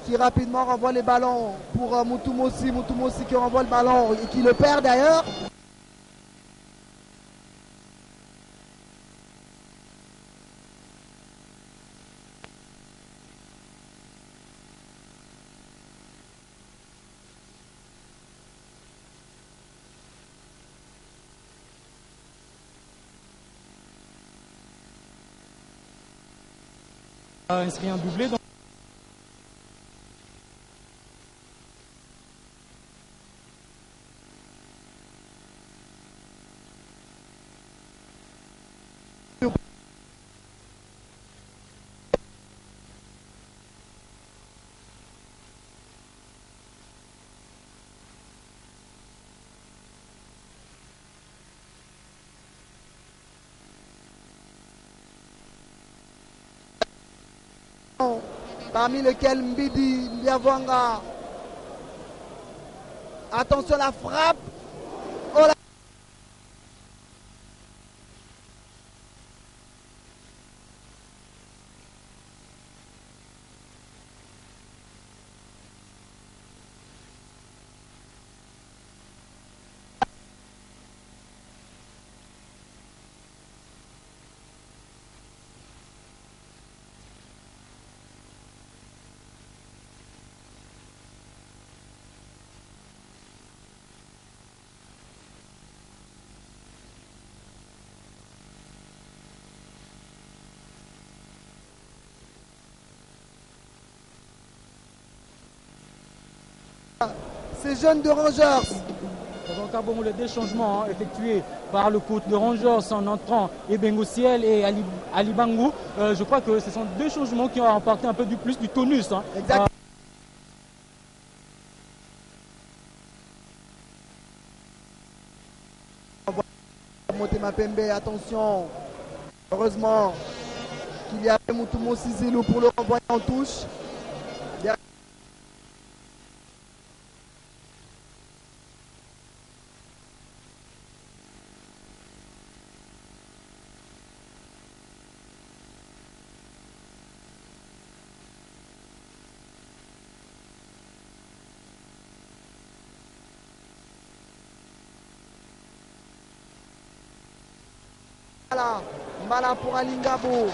qui rapidement renvoie les ballons pour Mutumosi. Mutumosi qui renvoie le ballon et qui le perd d'ailleurs. Inscrit un doublé. parmi lesquels Mbidi Ndiavanga. Attention la frappe. Oh là. Ces jeunes de Rangers. Donc, les deux changements effectués par le coach de Rangers en entrant Ebengo Ciel et Ali Bangou, je crois que ce sont deux changements qui ont apporté un peu du plus du tonus. Exact. Motema Pembe, attention. Heureusement qu'il y a Moutoumou Sizilou pour le renvoyer en touche. Mbala pour Alingabo.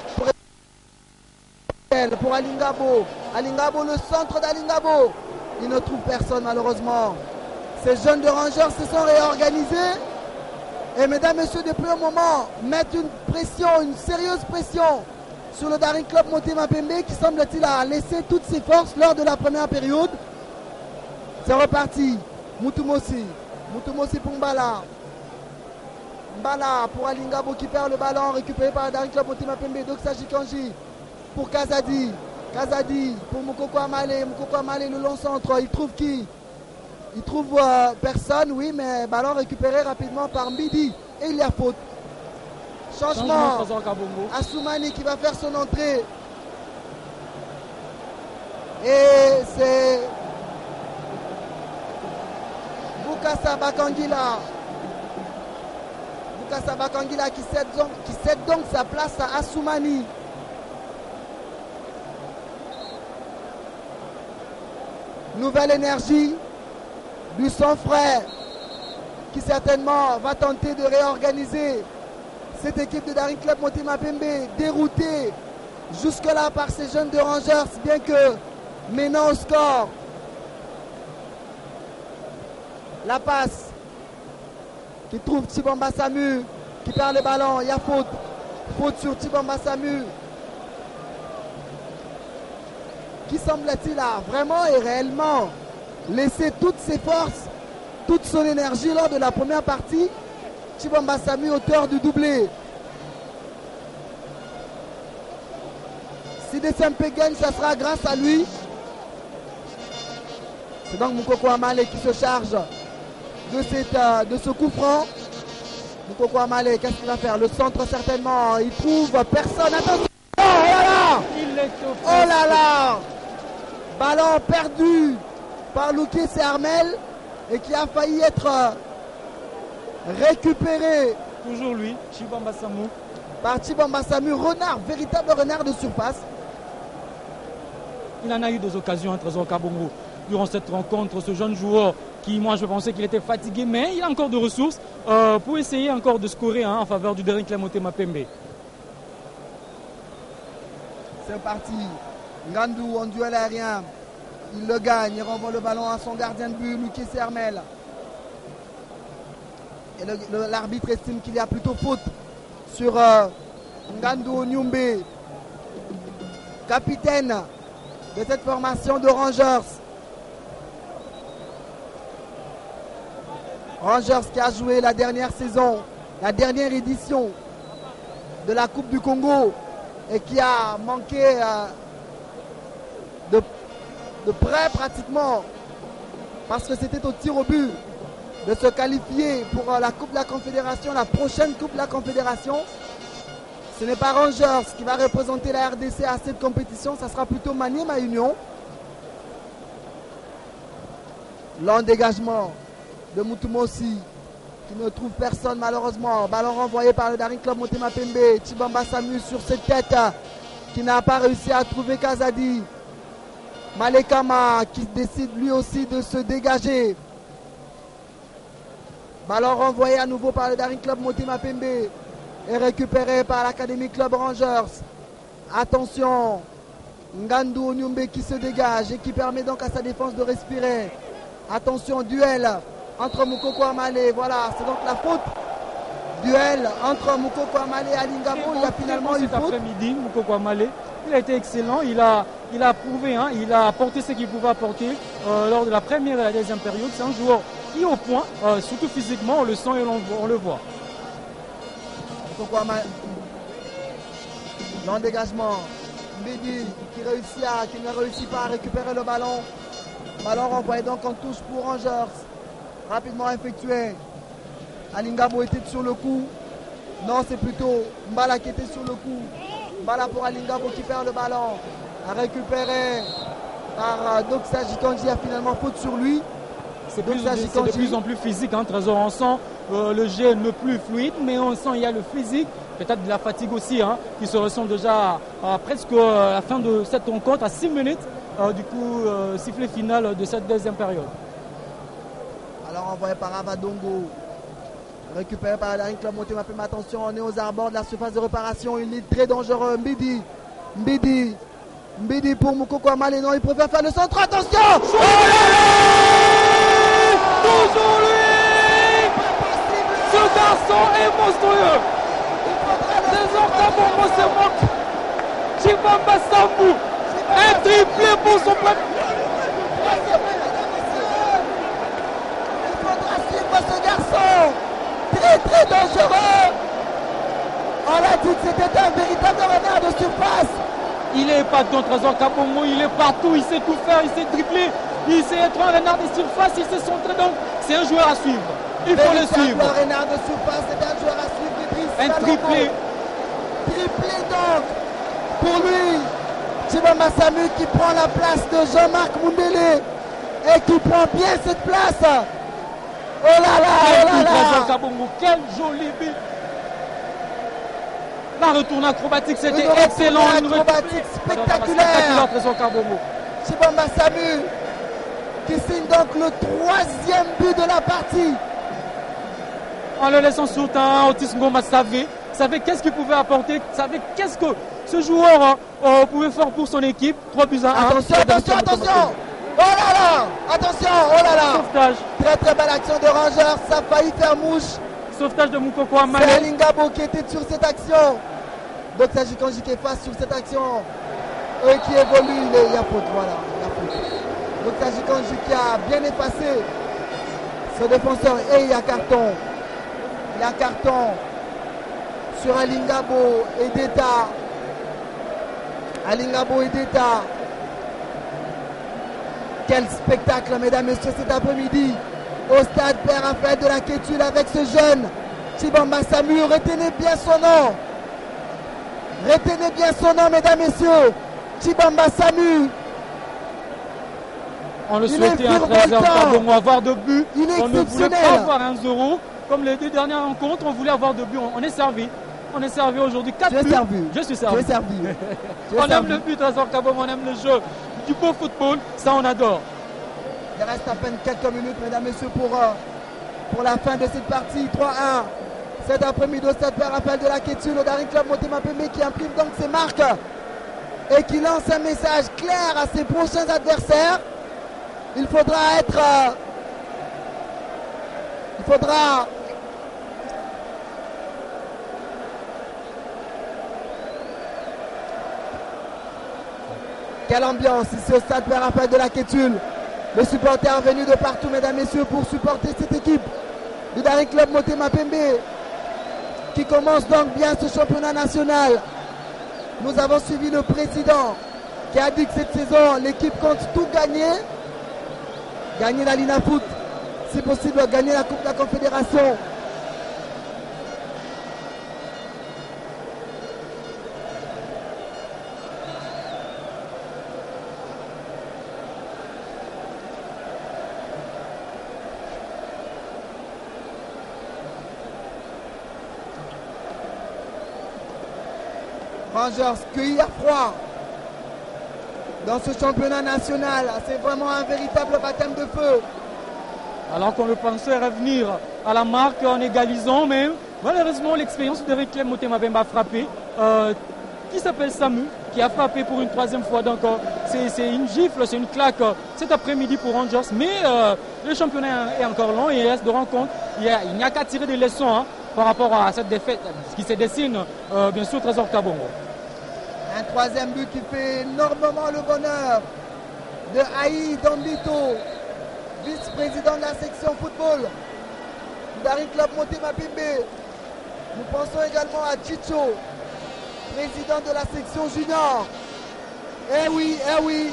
Pour Alingabo. Alingabo, le centre d'Alingabo. Il ne trouve personne malheureusement. Ces jeunes de Rangers se sont réorganisés. Et mesdames, messieurs, depuis un moment, mettent une pression, une sérieuse pression sur le Daring Club Motema Pembe qui semble-t-il a laissé toutes ses forces lors de la première période. C'est reparti. Moutoumossi pour Mbala. Mbala pour Alingabo qui perd le ballon, récupéré par Daring Club Motema Pembe. Doxa Jikanji pour Kazadi. Kazadi pour Moukoko Amale. Moukoko Amale, le long centre. Il trouve qui? Il trouve personne, oui, mais ballon récupéré rapidement par Mbidi. Et il y a faute. Changement. Assoumani qui va faire son entrée. Et c'est Boukassa Bakangila. Boukassa Bakangila qui cède donc sa place à Assoumani. Nouvelle énergie du sang frais qui certainement va tenter de réorganiser cette équipe de Daring Club Motema Pembe, déroutée jusque-là par ces jeunes de Rangers, bien que menant au score. La passe qui trouve Tibamba Samu, qui perd le ballon. Il y a faute. Faute sur Tibamba Samu. Qui semble-t-il a vraiment et réellement laissé toutes ses forces, toute son énergie lors de la première partie. Tibamba Samu, auteur du doublé. Si Desempe gagne, ça sera grâce à lui. C'est donc Moukoko Amale qui se charge de ce coup franc. Moukoko Amale, qu'est-ce qu'il va faire? Le centre certainement. Il trouve personne. Attention! Oh là là! Oh là là! Ballon perdu par Loukis et Armel et qui a failli être récupéré. Toujours lui, Tibamba Samu. Par Tibamba Samu, renard, véritable renard de surface. Il en a eu des occasions entre Trésor Kabongo durant cette rencontre. Ce jeune joueur qui, moi, je pensais qu'il était fatigué, mais il a encore de ressources pour essayer encore de scorer en faveur du Daring Club Motema Pembe. C'est parti. Ngandou en duel aérien. Il le gagne. Il renvoie le ballon à son gardien de but, Loukis Hermel. Et l'arbitre estime qu'il y a plutôt faute sur Ngandou Nyumbe, capitaine de cette formation de Rangers. Rangers qui a joué la dernière saison, la dernière édition de la Coupe du Congo et qui a manqué de près pratiquement, parce que c'était au tir au but, de se qualifier pour la Coupe de la Confédération, la prochaine Coupe de la Confédération. Ce n'est pas Rangers qui va représenter la RDC à cette compétition, ça sera plutôt Maniema Union. Long dégagement de Mutumosi qui ne trouve personne malheureusement. Ballon renvoyé par le Daring Club Motema Pembe. Chibamba s'amuse sur cette tête qui n'a pas réussi à trouver Kazadi. Malekama qui décide lui aussi de se dégager. Ballon renvoyé à nouveau par le Daring Club Motema Pembe et récupéré par l'Académie Club Rangers. Attention, Ngandu Onyumbe qui se dégage et qui permet donc à sa défense de respirer. Attention, duel entre Moukoko Amale. Voilà, c'est donc la faute. Duel entre Moukoko Amale et Alingabo. Il y a finalement une faute. Cet après-midi, Moukoko Amale, il a été excellent. Il a prouvé, hein, il a apporté ce qu'il pouvait apporter lors de la première et la deuxième période. C'est un joueur qui est au point, surtout physiquement, on le sent et on le voit. Moukoko Amale. Long dégagement. Mbidi qui ne réussit pas à récupérer le ballon. Ballon renvoyé donc en touche pour Rangers. Rapidement effectué. Alingabo était sur le coup. Non, c'est plutôt Mbala qui était sur le coup. Mbala pour Alingabo qui perd le ballon. A récupéré par Doxa Jikanji, a finalement faute sur lui. C'est de plus en plus physique, hein, Trésor. On sent le jeu ne plus fluide, mais on sent il y a le physique, peut-être de la fatigue aussi, hein, qui se ressent déjà à presque à la fin de cette rencontre, à 6 minutes. Du coup, sifflet final de cette deuxième période. Alors envoyé par Avadongo, récupéré par la Club Motema Pembe. Attention, on est aux abords de la surface de réparation. Il est très dangereux. Mbidi pour Moukoko Amale. Non, il préfère faire le centre. Attention, toujours lui. Ce garçon est monstrueux. Trésor Kabongo se moque. Chibamba Sambou. Un triplé pour son premier. Il faudra suivre ce garçon. Très dangereux. On l'a dit que c'était un véritable renard de surface. Il est épatant, Trésor Kabongo. Il est partout. Il sait tout faire. Il sait dribbler. Il sait être un renard de surface. Il sait centrer. Donc, c'est un joueur à suivre. Il faut le suivre. Un renard de surface, c'est un joueur à suivre. Un triplé. Triplé donc pour lui. Chibamba Samu qui prend la place de Jean-Marc Mundele et qui prend bien cette place. Oh là là. Quel joli but. La retourne acrobatique, c'était excellent. Une acrobatique spectaculaire. Chibamba Samu qui signe donc le 3e but de la partie. En le laissant sur le terrain, Otis Ngoma savait qu'est-ce qu'il pouvait apporter, savait qu'est-ce que ce joueur pouvait faire pour son équipe. 3 buts à 1. Attention. Oh là là. Attention, oh là là. Sauvetage. Très belle action de Rangers, ça a failli faire mouche. Sauvetage de Moukoko Amale. C'est Alingabo qui était sur cette action. Donc Saji Kanji qui est face sur cette action. Et qui évolue, il y a faute, voilà. Donc Saji Kanji qui a bien effacé ce défenseur et il y a carton. Il y a carton sur Alingabo et Deta. Quel spectacle, mesdames et messieurs, cet après-midi au stade Père Raphaël de la Kétule avec ce jeune Chibamba Samu. Retenez bien son nom, mesdames et messieurs. Chibamba Samu. On le souhaitait un Trésor Kabongo avoir de but. On ne voulait pas avoir 1-0. Comme les 2 dernières rencontres, on voulait avoir de but. On est servi. Aujourd'hui 4 buts. Je suis servi. On aime le but, Trésor Kabongo, on aime le jeu. Du beau football, ça on adore. Il reste à peine quelques minutes, mesdames et messieurs, pour la fin de cette partie. 3-1. Cet après-midi au stade Père Raphaël de la Kétule, le Daring Club Motema Pembe qui imprime donc ses marques et qui lance un message clair à ses prochains adversaires. Il faudra quelle ambiance ici au stade Père Raphaël de la Kétule. Les supporters venus de partout, mesdames et messieurs, pour supporter cette équipe du Daring Club Motema Pembe qui commence donc bien ce championnat national. Nous avons suivi le président qui a dit que cette saison, l'équipe compte tout gagner. Gagner la Lina Foot, si possible, gagner la Coupe de la Confédération. Rangers cueillis à froid dans ce championnat national. C'est vraiment un véritable baptême de feu. Alors qu'on le pensait revenir à la marque en égalisant, mais malheureusement l'expérience de Clem Motema Pembe a frappé. Qui s'appelle Samu, qui a frappé pour une troisième fois. Donc c'est une gifle, c'est une claque cet après-midi pour Rangers. Mais le championnat est encore long et il reste de rencontres. Il n'y a qu'à tirer des leçons par rapport à cette défaite, ce qui se dessine bien sûr Trésor Kabongo. Un troisième but qui fait énormément le bonheur de Haï Dambito, vice-président de la section football d'Ari Club Motema Pembe. Nous pensons également à Chicho, président de la section junior. Eh oui,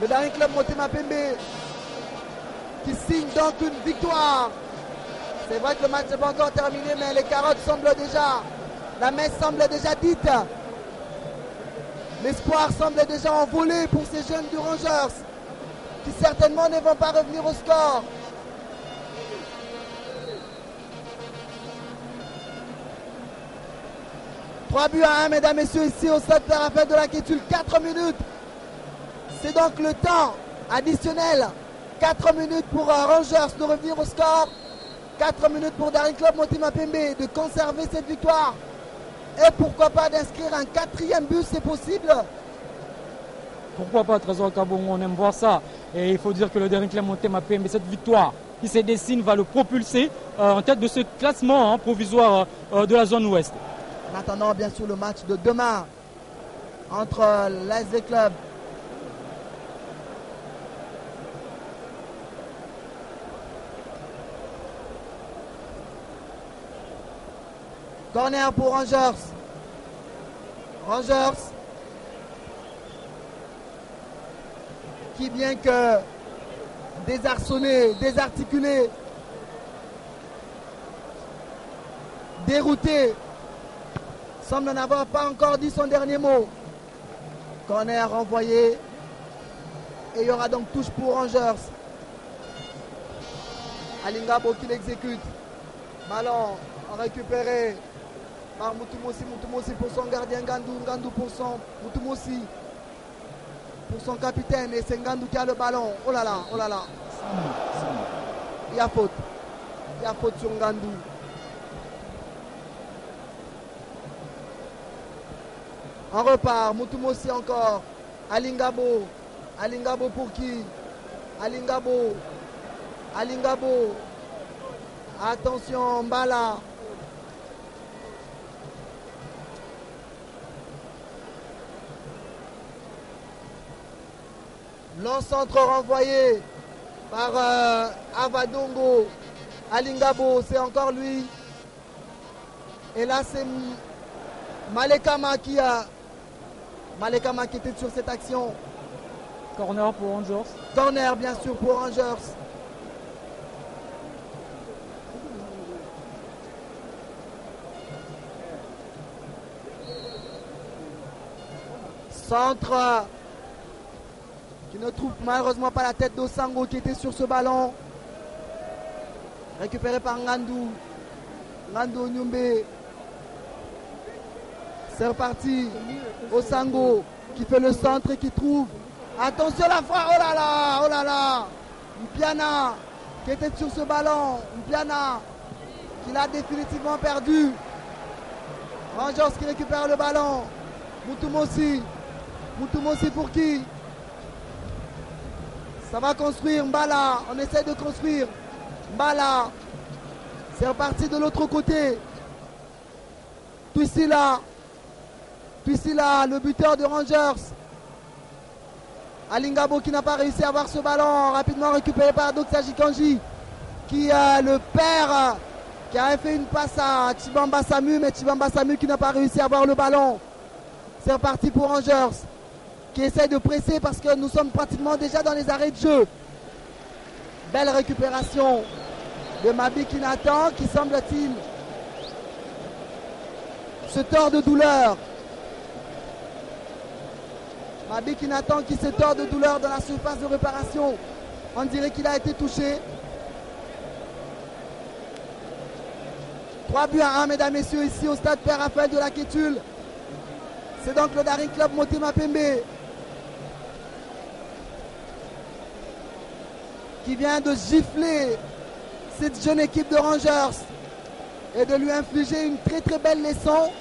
le Dari Club Motema Pembe qui signe donc une victoire. C'est vrai que le match n'est pas encore terminé, mais les carottes semblent déjà, la messe semble déjà dite. L'espoir semble déjà envolé pour ces jeunes du Rangers qui certainement ne vont pas revenir au score. Trois buts à 1, mesdames et messieurs, ici au stade Pierre-Raphaël de la Kétule. 4 minutes. C'est donc le temps additionnel. 4 minutes pour Rangers de revenir au score. 4 minutes pour Dari Club Motema Pembe de conserver cette victoire. Et pourquoi pas d'inscrire un 4e but, c'est possible. Pourquoi pas, Trésor Kabongo, on aime voir ça. Et il faut dire que le Dari Club Motema Pembe, cette victoire qui se dessine, va le propulser en tête de ce classement provisoire de la zone ouest. En attendant bien sûr le match de demain entre l'ASV Club corner pour Rangers. Rangers qui bien que désarçonné, désarticulé, dérouté, semble n'avoir pas encore dit son dernier mot. Corner renvoyé. Et il y aura donc touche pour Rangers. Alingabo qui l'exécute. Ballon récupéré par Mutumosi. Mutumosi pour son gardien Ngandou. Ngandou pour son Mutumosi. Pour son capitaine. Et c'est Ngandou qui a le ballon. Oh là là, oh là là. Il y a faute. Il y a faute sur Ngandou. On repart, Mutumosi encore, Alingabo, Alingabo pour qui? Alingabo, Alingabo, attention, Mbala. Long centre renvoyé par Avadongo, Alingabo, c'est encore lui. Et là c'est Malekama qui a... Malekama qui était sur cette action. Corner pour Rangers. Corner bien sûr pour Rangers. Centre qui ne trouve malheureusement pas la tête d'Osango qui était sur ce ballon. Récupéré par Ngandou. Ngandou Nyumbe. C'est reparti. Osango qui fait le centre et qui trouve. Attention la frappe. Oh là là, oh là là. Mpiana qui était sur ce ballon. Mpiana qui l'a définitivement perdu. Rangers qui récupère le ballon. Mutumosi. Mutumosi pour qui? Ça va construire. Mbala. On essaie de construire. Mbala. C'est reparti de l'autre côté. Tuisila. Tuisila, le buteur de Rangers. Alingabo qui n'a pas réussi à avoir ce ballon. Rapidement récupéré par Doxa Jikanji. Qui a le père. Qui a fait une passe à Chibamba Samu. Mais Chibamba Samu qui n'a pas réussi à avoir le ballon. C'est reparti pour Rangers. Qui essaie de presser parce que nous sommes pratiquement déjà dans les arrêts de jeu. Belle récupération de Mabi Kinatan qui semble-t-il se tord de douleur. Mabi Kinatan qui se tord de douleur dans la surface de réparation. On dirait qu'il a été touché. 3 buts à 1, mesdames et messieurs, ici au stade Pierre-Raphaël de la Kétule. C'est donc le Daring Club Motema Pembe qui vient de gifler cette jeune équipe de Rangers et de lui infliger une très très belle leçon.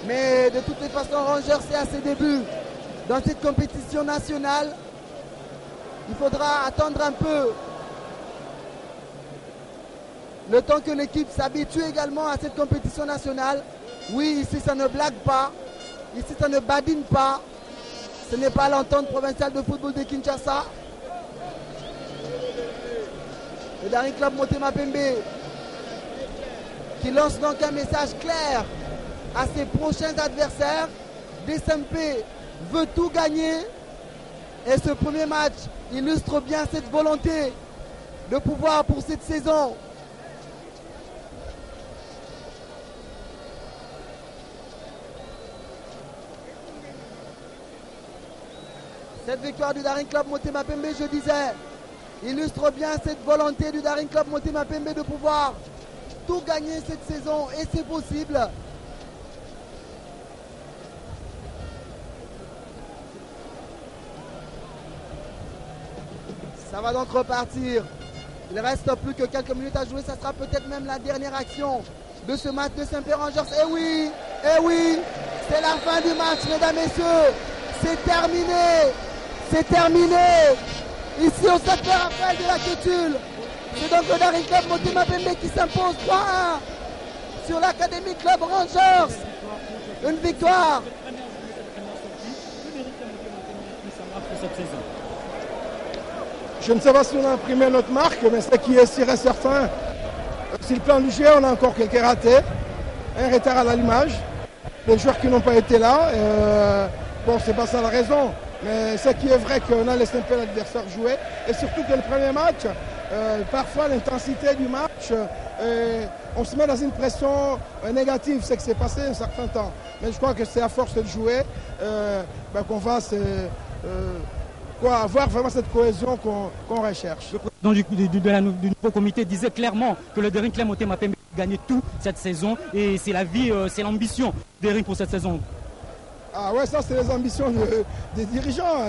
Mais de toutes les façons, Rangers est à ses débuts dans cette compétition nationale. Il faudra attendre un peu le temps que l'équipe s'habitue également à cette compétition nationale. Oui, ici ça ne blague pas, ici ça ne badine pas. Ce n'est pas l'entente provinciale de football de Kinshasa. Le Daring Club Motema Pembe qui lance donc un message clair à ses prochains adversaires. DSMP veut tout gagner et ce premier match illustre bien cette volonté de pouvoir pour cette saison cette victoire du Daring Club Motema Pembe, je disais, illustre bien cette volonté du Daring Club Motema Pembe de pouvoir tout gagner cette saison et c'est possible. Ça va donc repartir. Il ne reste plus que quelques minutes à jouer. Ça sera peut-être même la dernière action de ce match de Saint-Pierre-Rangers. Eh oui, c'est la fin du match, mesdames, messieurs. C'est terminé. C'est terminé. Ici au stade Pierre-Raphaël de la Quétule. C'est donc le Daring Club Motema Pembe qui s'impose 3-1 sur l'Académie Club Rangers. Une victoire. Je ne sais pas si on a imprimé notre marque, mais ce qui est sûr et certain, sur le plan du jeu, on a encore quelques ratés, un retard à l'allumage, des joueurs qui n'ont pas été là. Bon, c'est pas ça la raison, mais ce qui est vrai qu'on a laissé un peu l'adversaire jouer, et surtout que le premier match, parfois l'intensité du match, on se met dans une pression négative, c'est que c'est passé un certain temps. Mais je crois que c'est à force de jouer qu'on va avoir vraiment cette cohésion qu'on recherche. Le président du nouveau comité disait clairement que le Daring Club Motema Pembe gagnait tout cette saison et c'est la vie, c'est l'ambition des Daring pour cette saison. Ah ouais, ça c'est les ambitions des dirigeants.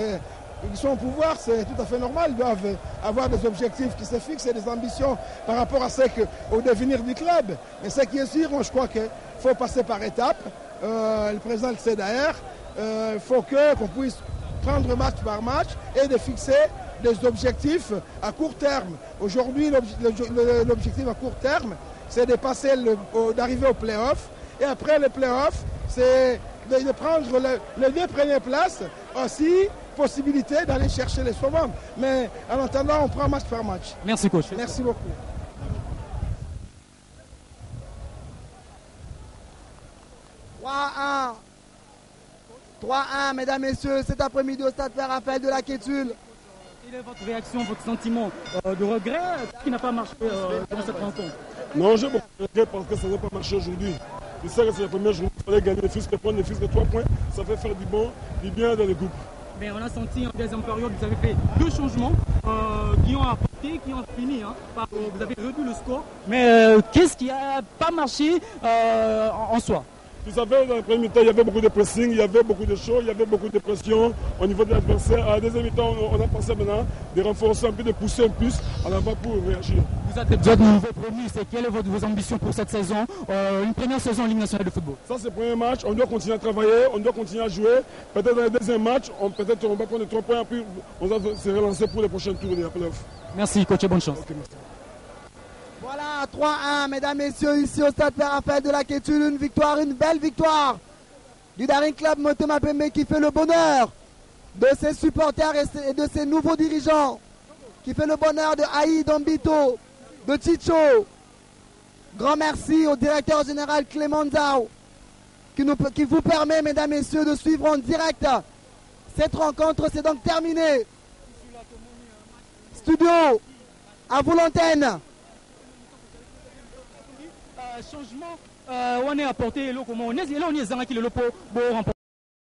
Ils sont au pouvoir, c'est tout à fait normal. Ils doivent avoir des objectifs qui se fixent et des ambitions par rapport au devenir du club. Mais ce qui est sûr, je crois qu'il faut passer par étapes. Le président le sait d'ailleurs. Il faut qu'on puisse prendre match par match et de fixer des objectifs à court terme. Aujourd'hui, l'objectif à court terme, c'est d'arriver au play-off. Et après le play-off, c'est de prendre les 2 premières places. Aussi, possibilité d'aller chercher les suivants. Mais en attendant, on prend match par match. Merci coach. Merci beaucoup. « 3-1, mesdames, messieurs, cet après-midi au stade Pierre-Raphaël de la Quétule. » Quelle est votre réaction, votre sentiment de regret qui n'a pas marché dans cette rencontre? Non, j'ai beaucoup de regret parce que ça n'a pas marché aujourd'hui. Je sais que c'est la première journée, il fallait gagner les fils de points, les fils de 3 points. Ça fait faire du bien dans les groupes. Mais on a senti en deuxième période, vous avez fait 2 changements qui ont apporté, qui ont fini. Vous avez réduit le score. Mais qu'est-ce qui n'a pas marché en soi? Vous savez, dans le premier temps, il y avait beaucoup de pressing, il y avait beaucoup de choses, il y avait beaucoup de pression au niveau de l'adversaire. À la deuxième temps, on a pensé maintenant de renforcer un peu, de pousser un peu en avant pour réagir. Vous êtes déjà de nouveau promu, quelles sont vos ambitions pour cette saison, une première saison en Ligue nationale de football? Ça, c'est le premier match, on doit continuer à travailler, on doit continuer à jouer. Peut-être dans le deuxième match, on va prendre 3 points, puis on va se relancer pour les prochains tours de la playoff. Merci coach et bonne chance. Okay, merci. Voilà, 3-1, mesdames, messieurs, ici au stade Pierre-Raphaël de la Quétule. Une victoire, une belle victoire du Daring Club Motema Pembe qui fait le bonheur de ses supporters et de ses nouveaux dirigeants, qui fait le bonheur de Haï Dombito, de Chicho. Grand merci au directeur général Clément Zao qui vous permet, mesdames, messieurs, de suivre en direct cette rencontre. C'est donc terminé. Studio, à vous l'antenne. Changement, on est apporté, on est